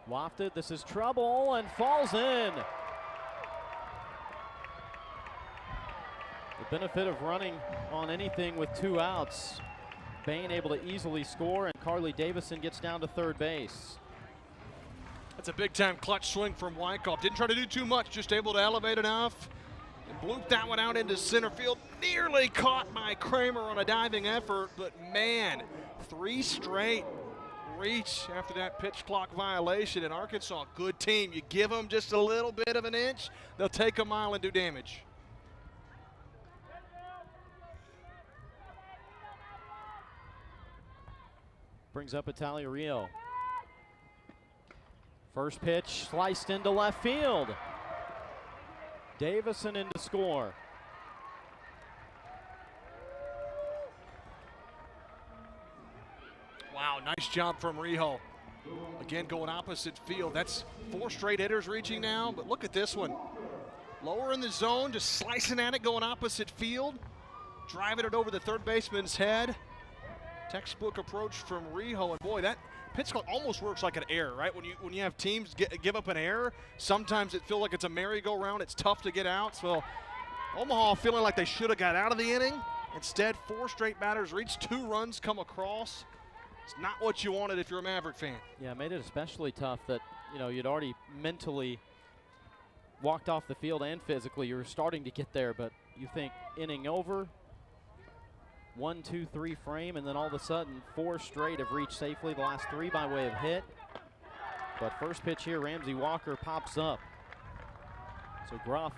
Wafted, this is trouble, and falls in. The benefit of running on anything with 2 outs. Bain able to easily score, and Carly Davison gets down to third base. That's a big-time clutch swing from Wyckoff. Didn't try to do too much, just able to elevate enough and bloop that one out into center field. Nearly caught by Kramer on a diving effort, but man, 3 straight reach after that pitch clock violation. And Arkansas, good team. You give them just a little bit of an inch, they'll take a mile and do damage. Brings up Italia Rio. First pitch sliced into left field. Davison in to score. Wow, nice job from Rijo. Again, going opposite field. That's 4 straight hitters reaching now, but look at this one. Lower in the zone, just slicing at it, going opposite field. Driving it over the third baseman's head. Textbook approach from Rijo, and boy, that pitch clock almost works like an error, right? When you have teams give up an error, sometimes it feels like it's a merry-go-round. It's tough to get out. So Omaha feeling like they should have got out of the inning. Instead, 4 straight batters reach, 2 runs come across. It's not what you wanted if you're a Maverick fan. Yeah, it made it especially tough that, you'd already mentally walked off the field and physically. You were starting to get there, but you think inning over, 1, 2, 3 frame, and then all of a sudden 4 straight have reached safely, the last 3 by way of hit. But first pitch here, Ramsey Walker pops up. So Gruff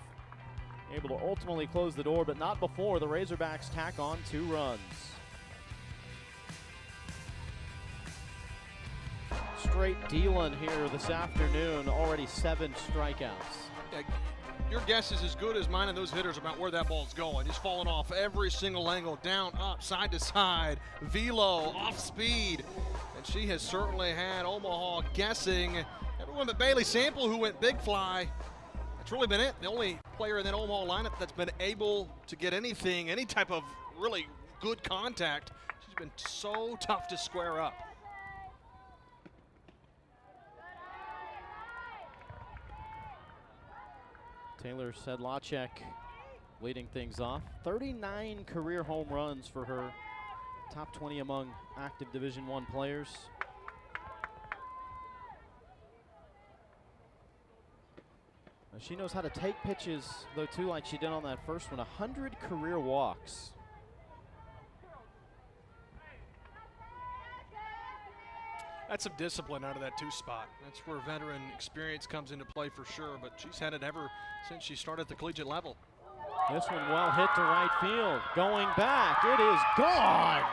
able to ultimately close the door, but not before the Razorbacks tack on 2 runs. Straight dealing here this afternoon, already 7 strikeouts. Your guess is as good as mine and those hitters about where that ball's going. He's falling off every single angle, down, up, side to side, velo, off speed. And she has certainly had Omaha guessing. Everyone but Bailey Sample, who went big fly. That's really been it. The only player in that Omaha lineup that's been able to get anything, any type of really good contact. She's been so tough to square up. Taylor Sedlacek leading things off. 39 career home runs for her. Top 20 among active Division I players. She knows how to take pitches, though, too, like she did on that first one. 100 career walks. That's some discipline out of that 2 spot. That's where veteran experience comes into play for sure, but she's had it ever since she started at the collegiate level. This one well hit to right field. Going back, it is gone.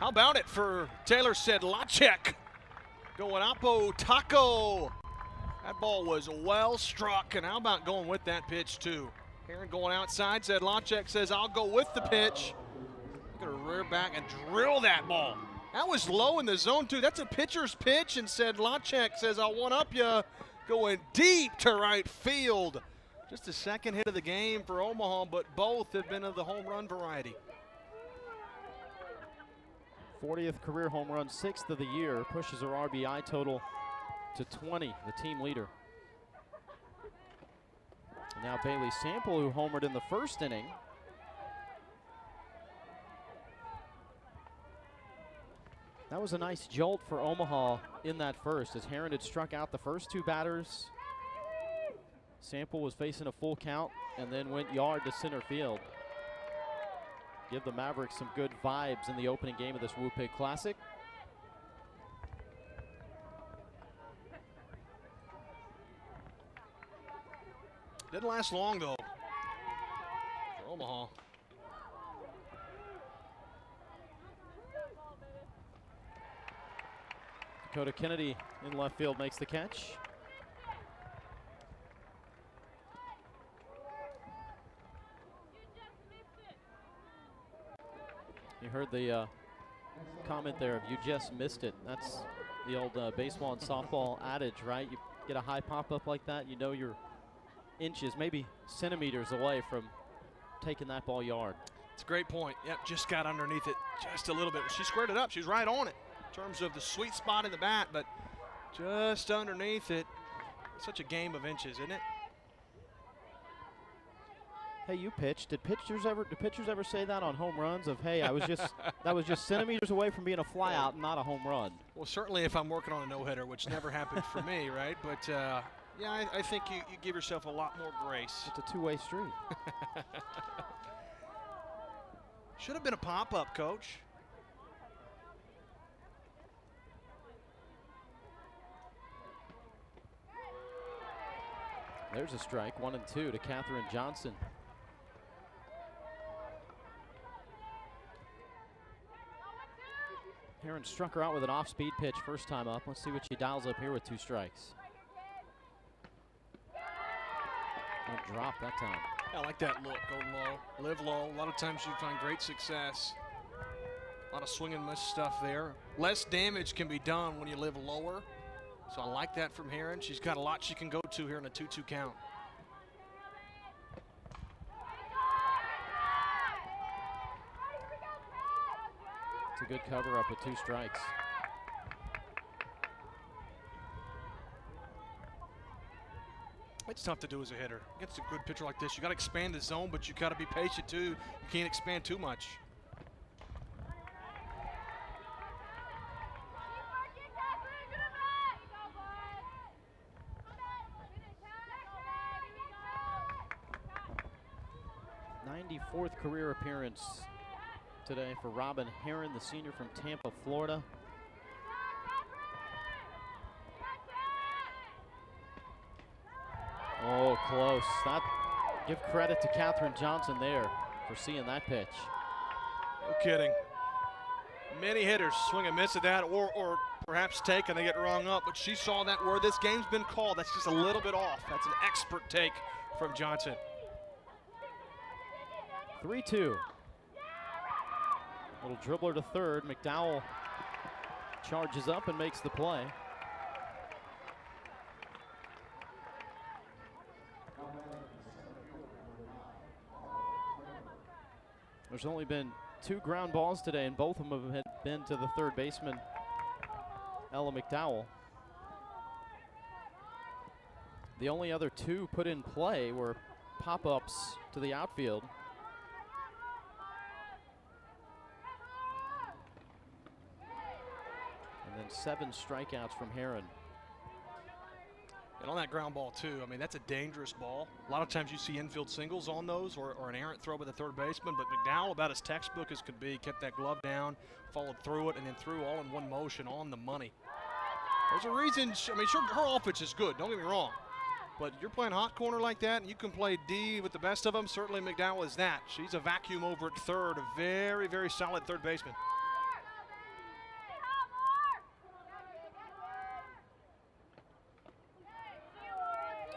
How about it for Taylor Sedlacek? Going oppo taco. That ball was well struck, and how about going with that pitch too? Heron going outside. Sedlacek says, I'll go with the pitch. Gonna rear back and drill that ball. That was low in the zone too. That's a pitcher's pitch, and Sedlacek says, I'll one up ya. Going deep to right field. Just the 2nd hit of the game for Omaha, but both have been of the home run variety. 40th career home run, 6th of the year, pushes her RBI total to 20, the team leader. And now Bailey Sample, who homered in the first inning. That was a nice jolt for Omaha in that first, as Heron had struck out the first 2 batters. Sample was facing a full count and then went yard to center field. Give the Mavericks some good vibes in the opening game of this Woo-Pig Classic. Didn't last long though for Omaha. Dakota Kennedy in left field makes the catch. You heard the comment there of "you just missed it." That's the old baseball and softball adage, right? You get a high pop-up like that, you know you're inches, maybe centimeters away from taking that ball yard. It's a great point. Yep, just got underneath it just a little bit. She squared it up. She's right on it in terms of the sweet spot in the bat, but just underneath it. Such a game of inches, isn't it? Hey, you pitched. Do pitchers ever say that on home runs of, hey, that was just centimeters away from being a fly out and not a home run? Well, certainly if I'm working on a no-hitter, which never happened for me, right? But yeah, I think you give yourself a lot more grace. It's a two-way street. Should have been a pop-up, Coach. There's a strike, 1-2 to Katherine Johnson. Heron struck her out with an off-speed pitch first time up. Let's see what she dials up here with 2 strikes. Don't drop that time. I like that look. Go low, live low. A lot of times you find great success. A lot of swing and miss stuff there. Less damage can be done when you live lower. So I like that from Heron. She's got a lot she can go to here in a 2-2 count. It's a good cover up with 2 strikes. It's tough to do as a hitter. Against a good pitcher like this, you got to expand the zone, but you got to be patient too. You can't expand too much. '94th career appearance today for Robin Heron, the senior from Tampa, Florida. Oh, close. Give credit to Katherine Johnson there for seeing that pitch. No kidding. Many hitters swing and miss at that, or perhaps take and they get rung up, but she saw that where this game's been called. That's just a little bit off. That's an expert take from Johnson. 3-2. Little dribbler to third. McDowell charges up and makes the play. There's only been 2 ground balls today, and both of them have been to the third baseman, Ella McDowell. The only other 2 put in play were pop-ups to the outfield. And then 7 strikeouts from Heron. And on that ground ball too, I mean, that's a dangerous ball. A lot of times you see infield singles on those, or an errant throw by the third baseman, but McDowell, about as textbook as could be, kept that glove down, followed through it, and then threw all in one motion on the money. There's a reason, I mean, sure, her offense is good, don't get me wrong, but you're playing hot corner like that, and you can play D with the best of them. Certainly McDowell is that. She's a vacuum over at third, a very, very solid third baseman.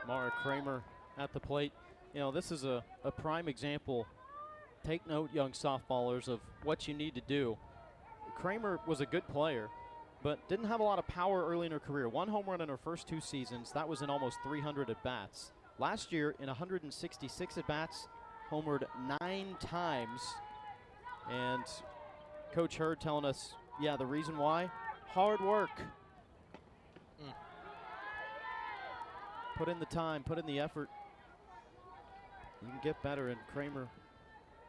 Mara Kramer at the plate. You know, this is a prime example. Take note, young softballers, of what you need to do. Kramer was a good player, but didn't have a lot of power early in her career. 1 home run in her first 2 seasons. That was in almost 300 at-bats. Last year, in 166 at-bats, homered 9 times. And Coach Hurd telling us, yeah, the reason why? Hard work. Put in the time, put in the effort. You can get better, and Kramer,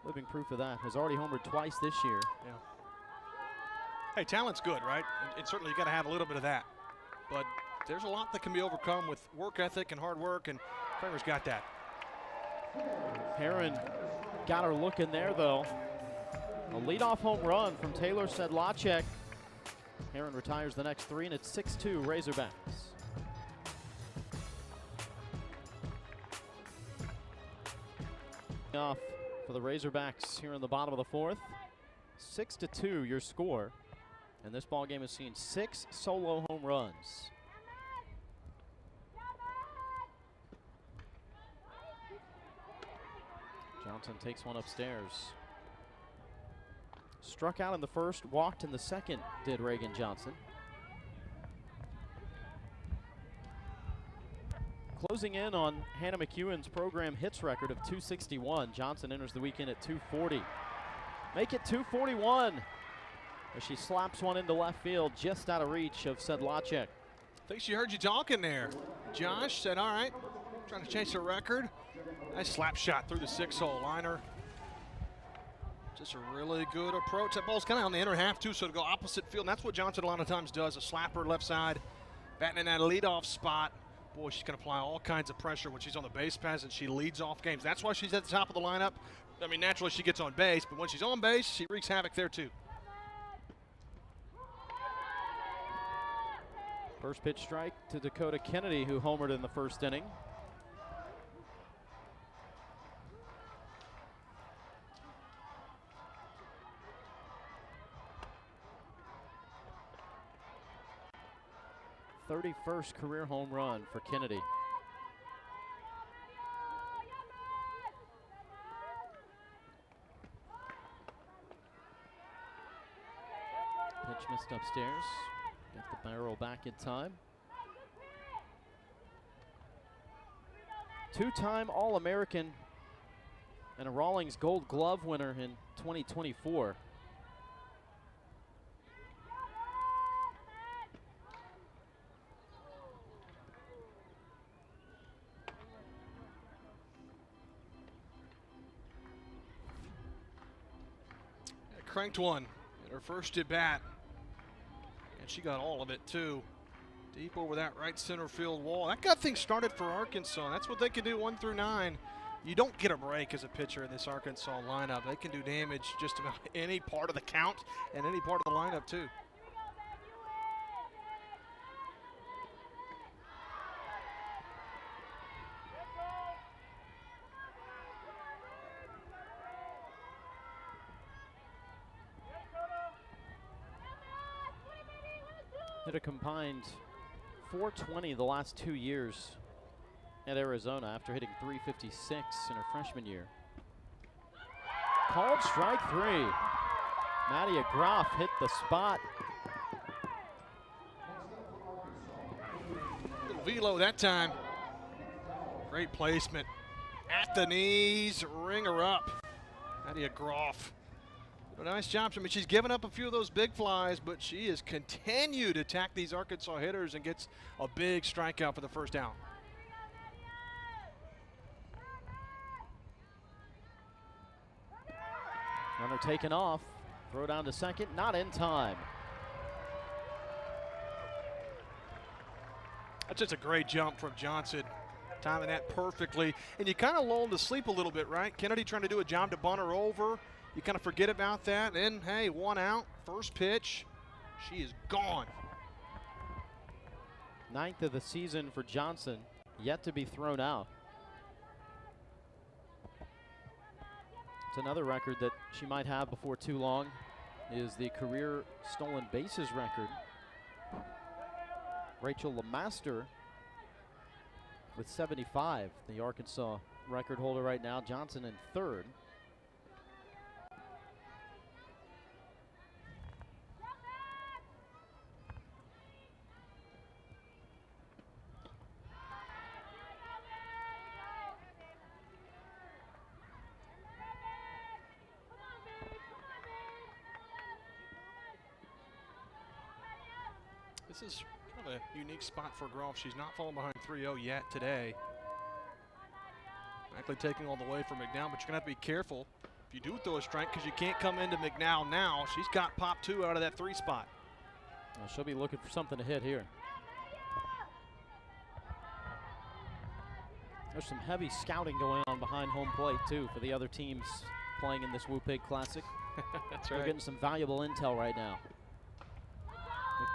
living proof of that, has already homered twice this year. Yeah. Hey, talent's good, right? And certainly you got to have a little bit of that. But there's a lot that can be overcome with work ethic and hard work, and Kramer's got that. Heron got her looking there, though. A leadoff home run from Taylor Sedlacek. Heron retires the next 3, and it's 6-2 Razorbacks. Off for the Razorbacks here in the bottom of the 4th. 6-2 your score. And this ball game has seen 6 solo home runs. Johnson takes one upstairs. Struck out in the first, walked in the second, did Reagan Johnson. Closing in on Hannah McEwen's program hits record of 261. Johnson enters the weekend at 240. Make it 241 as she slaps one into left field just out of reach of Sedlacek. I think she heard you talking there. Josh said, all right, trying to chase a record. Nice slap shot through the 6-hole liner. Just a really good approach. That ball's kind of on the inner half too, so to go opposite field. And that's what Johnson a lot of times does, a slapper left side, batting in that leadoff spot. Boy, she's going to apply all kinds of pressure when she's on the base paths and she leads off games. That's why she's at the top of the lineup. I mean, naturally she gets on base, but when she's on base, she wreaks havoc there too. First pitch strike to Dakota Kennedy, who homered in the first inning. '31st career home run for Kennedy. Pitch missed upstairs. Get the barrel back in time. Two-time All-American and a Rawlings Gold Glove winner in 2024. Cranked one in her first at bat, and she got all of it too. Deep over that right center field wall. That got things started for Arkansas. That's what they can do 1 through 9. You don't get a break as a pitcher in this Arkansas lineup. They can do damage just about any part of the count and any part of the lineup too. Hit a combined .420 the last 2 years at Arizona after hitting .356 in her freshman year. Called strike 3. Nadia Groff hit the spot. Little velo that time. Great placement. At the knees, ring her up. Nadia Groff. A nice job. I mean, she's given up a few of those big flies, but she has continued to attack these Arkansas hitters and gets a big strikeout for the first out. Runner taken off. Throw down to second, not in time. That's just a great jump from Johnson. Timing that perfectly. And you kind of lulled to sleep a little bit, right? Kennedy trying to do a job to bunt her over. You kind of forget about that. And, hey, 1 out, first pitch. She is gone. 9th of the season for Johnson, yet to be thrown out. It's another record that she might have before too long, is the career stolen bases record. Rachel LeMaster with 75, the Arkansas record holder right now. Johnson in 3rd. This is kind of a unique spot for Groff. She's not falling behind 3-0 yet today. Actually taking all the way from McNown, but you're going to have to be careful if you do throw a strike because you can't come into McNown now. She's got pop 2 out of that 3 spot. Well, she'll be looking for something to hit here. There's some heavy scouting going on behind home plate, too, for the other teams playing in this Woo-Pig Classic. That's We're right. getting some valuable intel right now.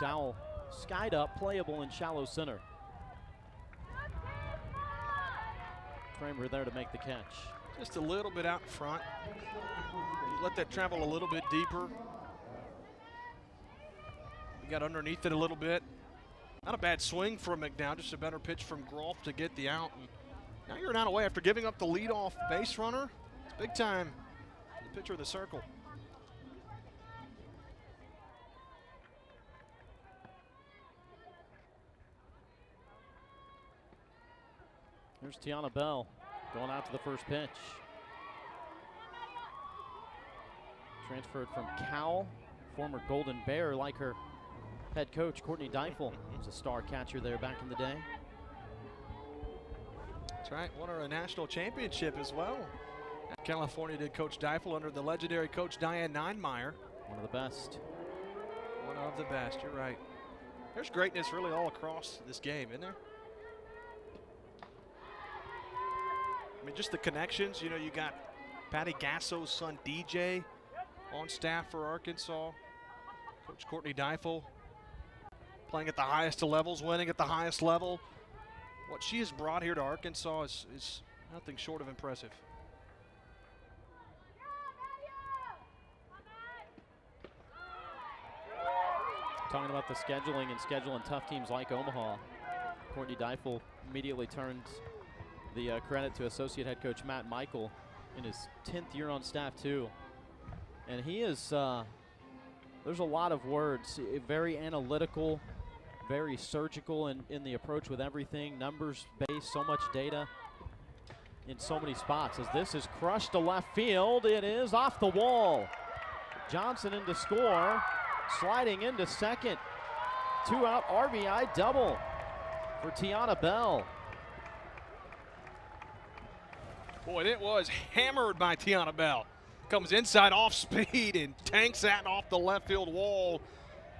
McDowell skied up, playable in shallow center. Kramer there to make the catch. Just a little bit out in front. You let that travel a little bit deeper. You got underneath it a little bit. Not a bad swing from McDowell, just a better pitch from Groff to get the out. And now you're an out away after giving up the leadoff base runner. It's big time. The pitcher of the circle. Here's Tiana Bell going out to the first pitch. Transferred from Cal, former Golden Bear, like her head coach, Courtney Deifel, was a star catcher there back in the day. That's right, won her a national championship as well. At California did Coach Deifel under the legendary Coach Diane Ninemeyer. One of the best. One of the best, you're right. There's greatness really all across this game, isn't there? I mean, just the connections. You know, you got Patty Gasso's son, DJ, on staff for Arkansas. Coach Courtney Deifel playing at the highest of levels, winning at the highest level. What she has brought here to Arkansas is nothing short of impressive. Talking about the scheduling and scheduling tough teams like Omaha, Courtney Deifel immediately turns the credit to associate head coach Matt Michael in his 10th year on staff too. And he is, there's a lot of words, very analytical, very surgical in the approach with everything, numbers based, so much data in so many spots. As this is crushed to left field, it is off the wall. Johnson in to score, sliding into second. 2-out RBI double for Tiana Bell. Boy, it was hammered by Tiana Bell. Comes inside off speed and tanks that off the left field wall.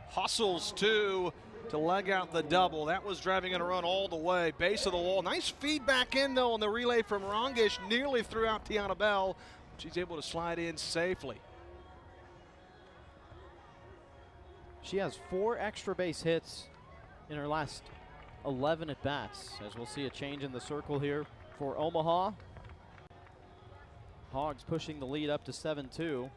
Hustles to leg out the double. That was driving in a run all the way. Base of the wall. Nice feedback in, though, on the relay from Rongish. Nearly threw out Tiana Bell. She's able to slide in safely. She has 4 extra base hits in her last 11 at-bats, as we'll see a change in the circle here for Omaha. Hogs pushing the lead up to 7-2.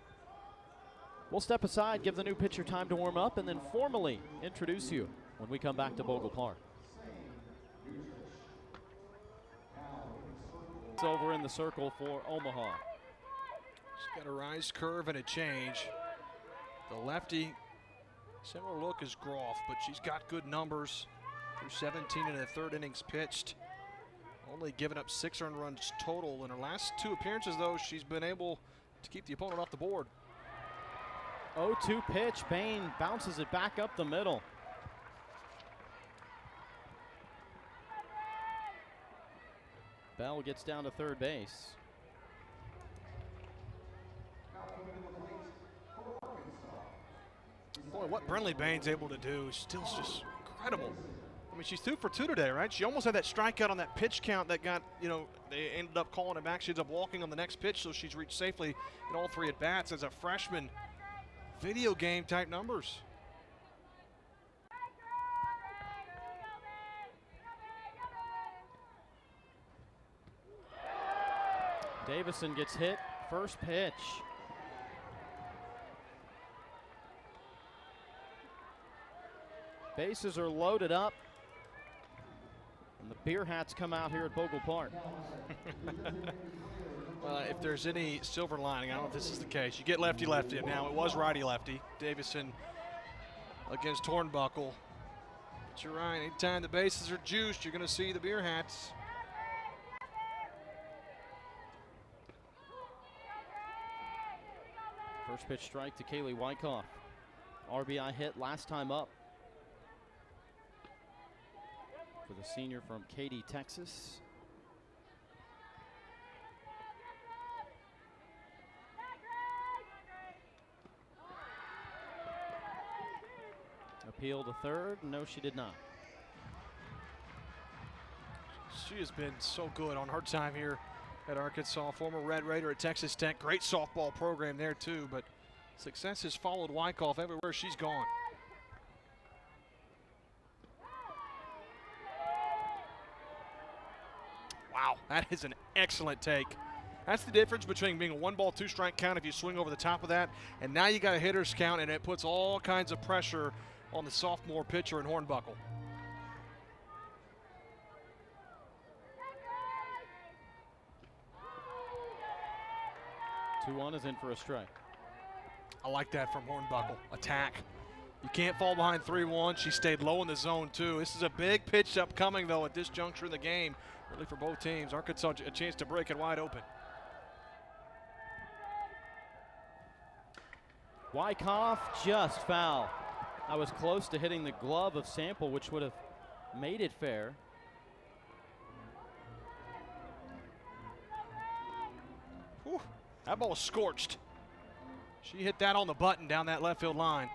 We'll step aside, give the new pitcher time to warm up, and then formally introduce you when we come back to Bogle Park. It's over in the circle for Omaha. She's got a rise curve and a change. The lefty, similar look as Groff, but she's got good numbers through 17 and a third innings pitched. Only given up 6 earned runs total. In her last 2 appearances, though, she's been able to keep the opponent off the board. 0-2 pitch. Bain bounces it back up the middle. Bell gets down to third base. Boy, what Brinley Bain's able to do is still just incredible. I mean, she's 2 for 2 today, right? She almost had that strikeout on that pitch count that got, you know, they ended up calling it back. She ends up walking on the next pitch, so she's reached safely in all 3 at-bats as a freshman. Video game type numbers. Davison gets hit, first pitch. Bases are loaded up. And the beer hats come out here at Bogle Park. Well, if there's any silver lining, I don't know if this is the case. You get lefty-lefty, and now it was righty-lefty. Davison against Hornbuckle. But you're right, anytime the bases are juiced, you're going to see the beer hats. First pitch strike to Kaylee Wyckoff. RBI hit last time up for the senior from Katy, Texas. Appeal to third. No, she did not. She has been so good on her time here at Arkansas. Former Red Raider at Texas Tech. Great softball program there too, but success has followed Wyckoff everywhere she's gone. Wow, that is an excellent take. That's the difference between being a 1-ball, 2-strike count if you swing over the top of that, and now you got a hitter's count, and it puts all kinds of pressure on the sophomore pitcher in Hornbuckle. Two-one is in for a strike. I like that from Hornbuckle. Attack. You can't fall behind 3-1. She stayed low in the zone, too. This is a big pitch upcoming, though, at this juncture in the game, really for both teams. Arkansas a chance to break it wide open. Wyckoff just foul. I was close to hitting the glove of Sample, which would have made it fair. Whew, that ball was scorched. She hit that on the button down that left field line.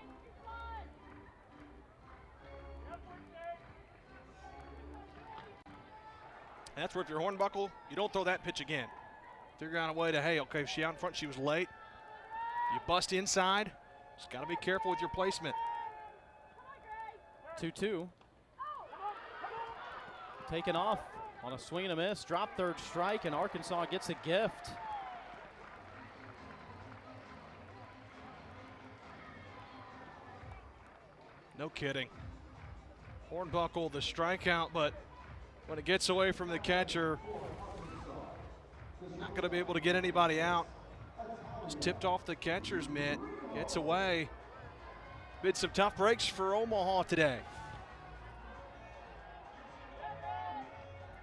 And that's where if you're Hornbuckle, you don't throw that pitch again. Figure out a way to, hey, okay, if she out in front, she was late. You bust inside. Just got to be careful with your placement. 2-2. Taken off on a swing and a miss. Drop third strike, and Arkansas gets a gift. No kidding. Hornbuckle, the strikeout, but when it gets away from the catcher, not going to be able to get anybody out. Just tipped off the catcher's mitt. Gets away. Been some tough breaks for Omaha today.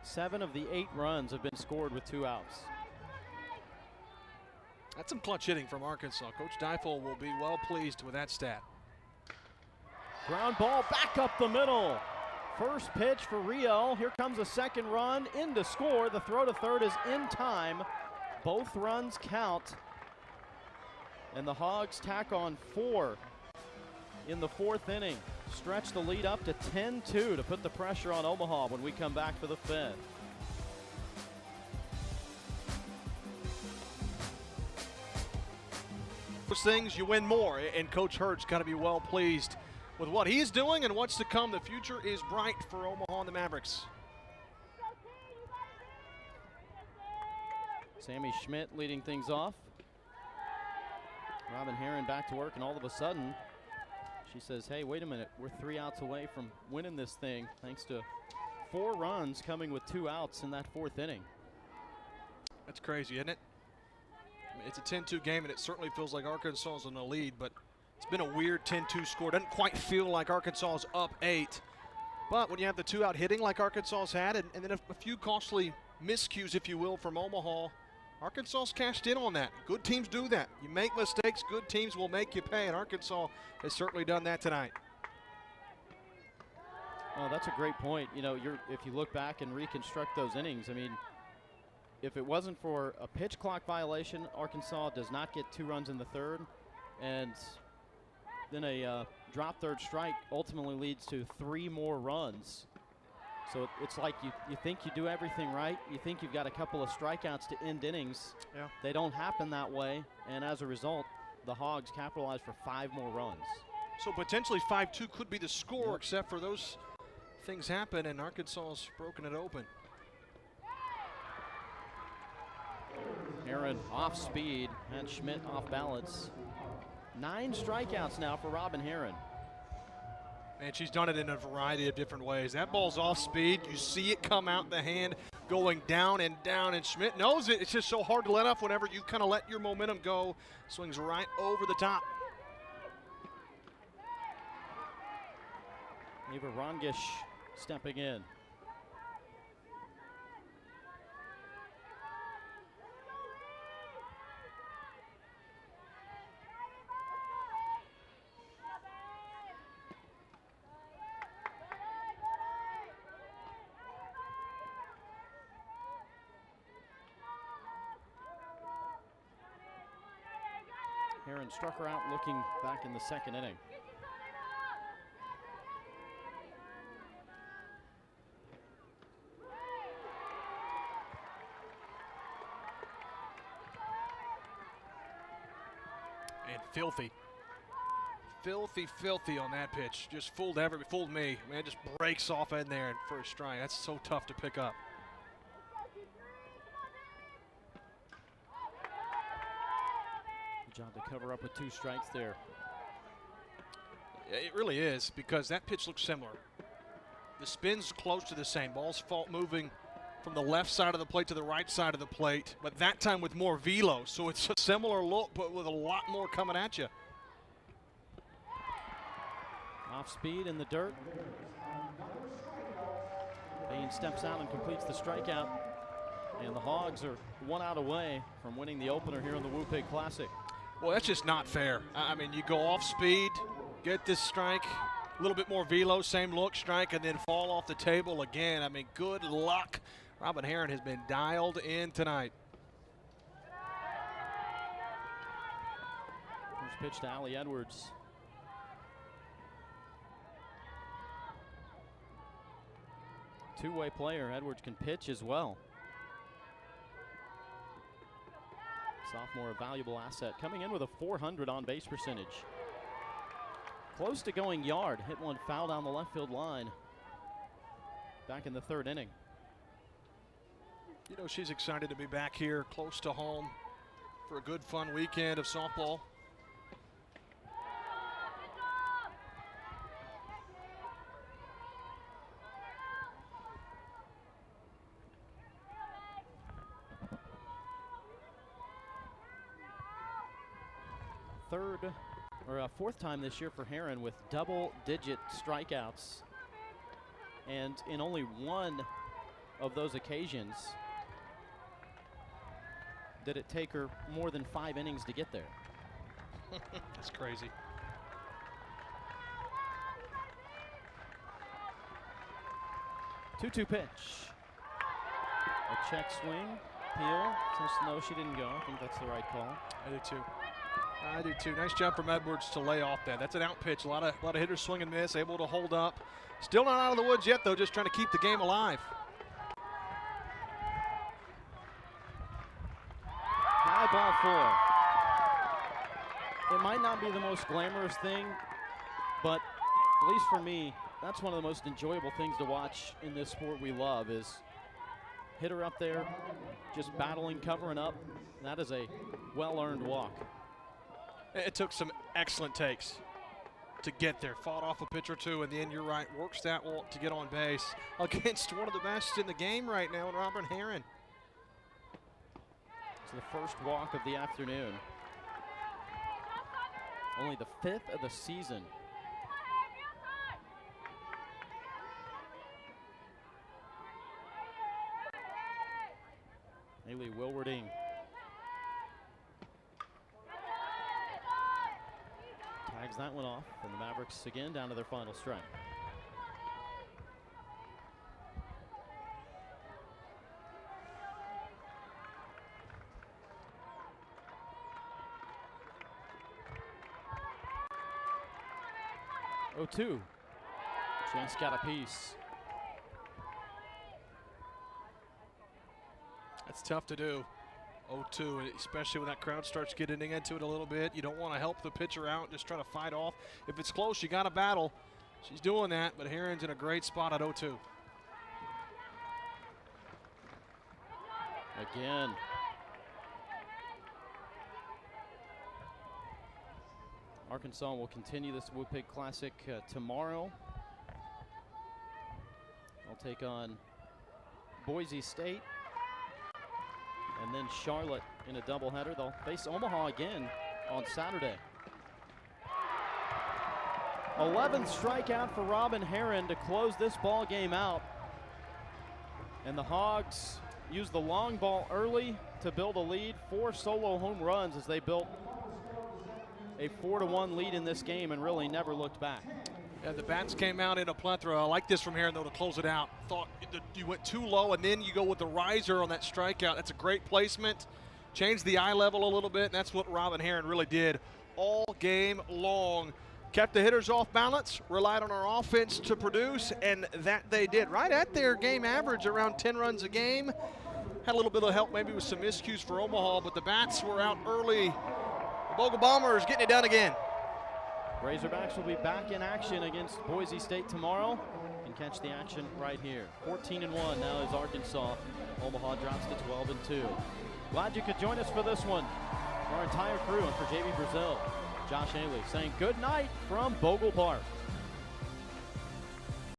7 of the 8 runs have been scored with 2 outs. That's some clutch hitting from Arkansas. Coach Deifel will be well pleased with that stat. Ground ball back up the middle. First pitch for Rio. Here comes a second run in to score. The throw to third is in time. Both runs count. And the Hogs tack on 4 in the 4th inning. Stretch the lead up to 10-2 to put the pressure on Omaha when we come back for the 5th. Those things, you win more, and Coach Hurt's got to be well pleased with what he's doing and what's to come. The future is bright for Omaha and the Mavericks. Sammy Schmidt leading things off. Robin Herron back to work, and all of a sudden, she says, hey, wait a minute, we're 3 outs away from winning this thing thanks to 4 runs coming with 2 outs in that 4th inning. That's crazy, isn't it? I mean, it's a 10-2 game, and it certainly feels like Arkansas is in the lead, but it's been a weird 10-2 score. Doesn't quite feel like Arkansas is up 8. But when you have the 2-out hitting like Arkansas's had, and then a few costly miscues, if you will, from Omaha, Arkansas's cashed in on that. Good teams do that. You make mistakes, good teams will make you pay, and Arkansas has certainly done that tonight. Oh, that's a great point. You know, if you look back and reconstruct those innings, I mean, if it wasn't for a pitch clock violation, Arkansas does not get 2 runs in the 3rd, and then a drop third strike ultimately leads to 3 more runs. So it's like you think you do everything right. You think you've got a couple of strikeouts to end innings. Yeah. They don't happen that way, and as a result, the Hogs capitalize for 5 more runs. So potentially 5-2 could be the score, Yep. except for those things happen, and Arkansas's broken it open. Herron off speed, and Schmidt off balance. 9 strikeouts now for Robin Herron. And she's done it in a variety of different ways. That ball's off speed. You see it come out the hand going down, and Schmidt knows it. It's just so hard to let up whenever you kind of let your momentum go. Swings right over the top. Eva Rongish stepping in. Herron struck her out looking back in the 2nd inning. And filthy on that pitch. Just fooled me. Man, it just breaks off in there in first strike. That's so tough to pick up. Good job to cover up with 2 strikes there. It really is, because that pitch looks similar. The spin's close to the same. Ball's moving from the left side of the plate to the right side of the plate, but that time with more velo. So it's a similar look, but with a lot more coming at you. Off speed in the dirt. Bain steps out and completes the strikeout. And the Hogs are 1 out away from winning the opener here in the Woo-Pig Classic. Well, that's just not fair. I mean, you go off speed, get this strike, a little bit more velo, same look, strike, and then fall off the table again. I mean, good luck. Robin Herron has been dialed in tonight. First pitch to Allie Edwards. Two-way player. Edwards can pitch as well. Sophomore, a valuable asset. Coming in with a .400 on-base percentage. Close to going yard. Hit one foul down the left field line back in the 3rd inning. You know, she's excited to be back here close to home for a good, fun weekend of softball. Fourth time this year for Herron with double-digit strikeouts, and in only one of those occasions did it take her more than 5 innings to get there. That's crazy. Two-two pitch. A check swing. Peel says no, she didn't go. I think that's the right call. I do too. I do too. Nice job from Edwards to lay off that. That's an out pitch. A lot of hitters swing and miss, able to hold up. Still not out of the woods yet, though, just trying to keep the game alive. High ball 4. It might not be the most glamorous thing, but at least for me, that's one of the most enjoyable things to watch in this sport we love is hitter up there just battling, covering up. That is a well-earned walk. It took some excellent takes to get there. Fought off a pitch or two, and then you're right, works that walk to get on base against one of the best in the game right now in Robin Herron. It's the first walk of the afternoon. Only the 5th of the season. Haley Wilwarding. Tags that one off, and the Mavericks again down to their final strike. Oh, 2. Just got a piece. That's tough to do. 0-2, especially when that crowd starts getting into it a little bit. You don't want to help the pitcher out, just try to fight off. If it's close, you got to battle. She's doing that, but Herron's in a great spot at 0-2. Again. Arkansas will continue this Woo-Pig Classic tomorrow. They'll take on Boise State. And then Charlotte in a doubleheader. They'll face Omaha again on Saturday. 11th strikeout for Robin Herron to close this ball game out. And the Hogs used the long ball early to build a lead. 4 solo home runs as they built a 4-1 lead in this game and really never looked back. Yeah, the bats came out in a plethora. I like this from Herron, though, to close it out. Thought you went too low, and then you go with the riser on that strikeout. That's a great placement. Changed the eye level a little bit, and that's what Robin Herron really did all game long. Kept the hitters off balance, relied on our offense to produce, and that they did. Right at their game average, around 10 runs a game. Had a little bit of help maybe with some miscues for Omaha, but the bats were out early. The Bogle Bombers getting it done again. Razorbacks will be back in action against Boise State tomorrow and catch the action right here. 14-1 now is Arkansas. Omaha drops to 12-2. Glad you could join us for this one. For our entire crew and for JB Brazil, Josh Haley saying good night from Bogle Park.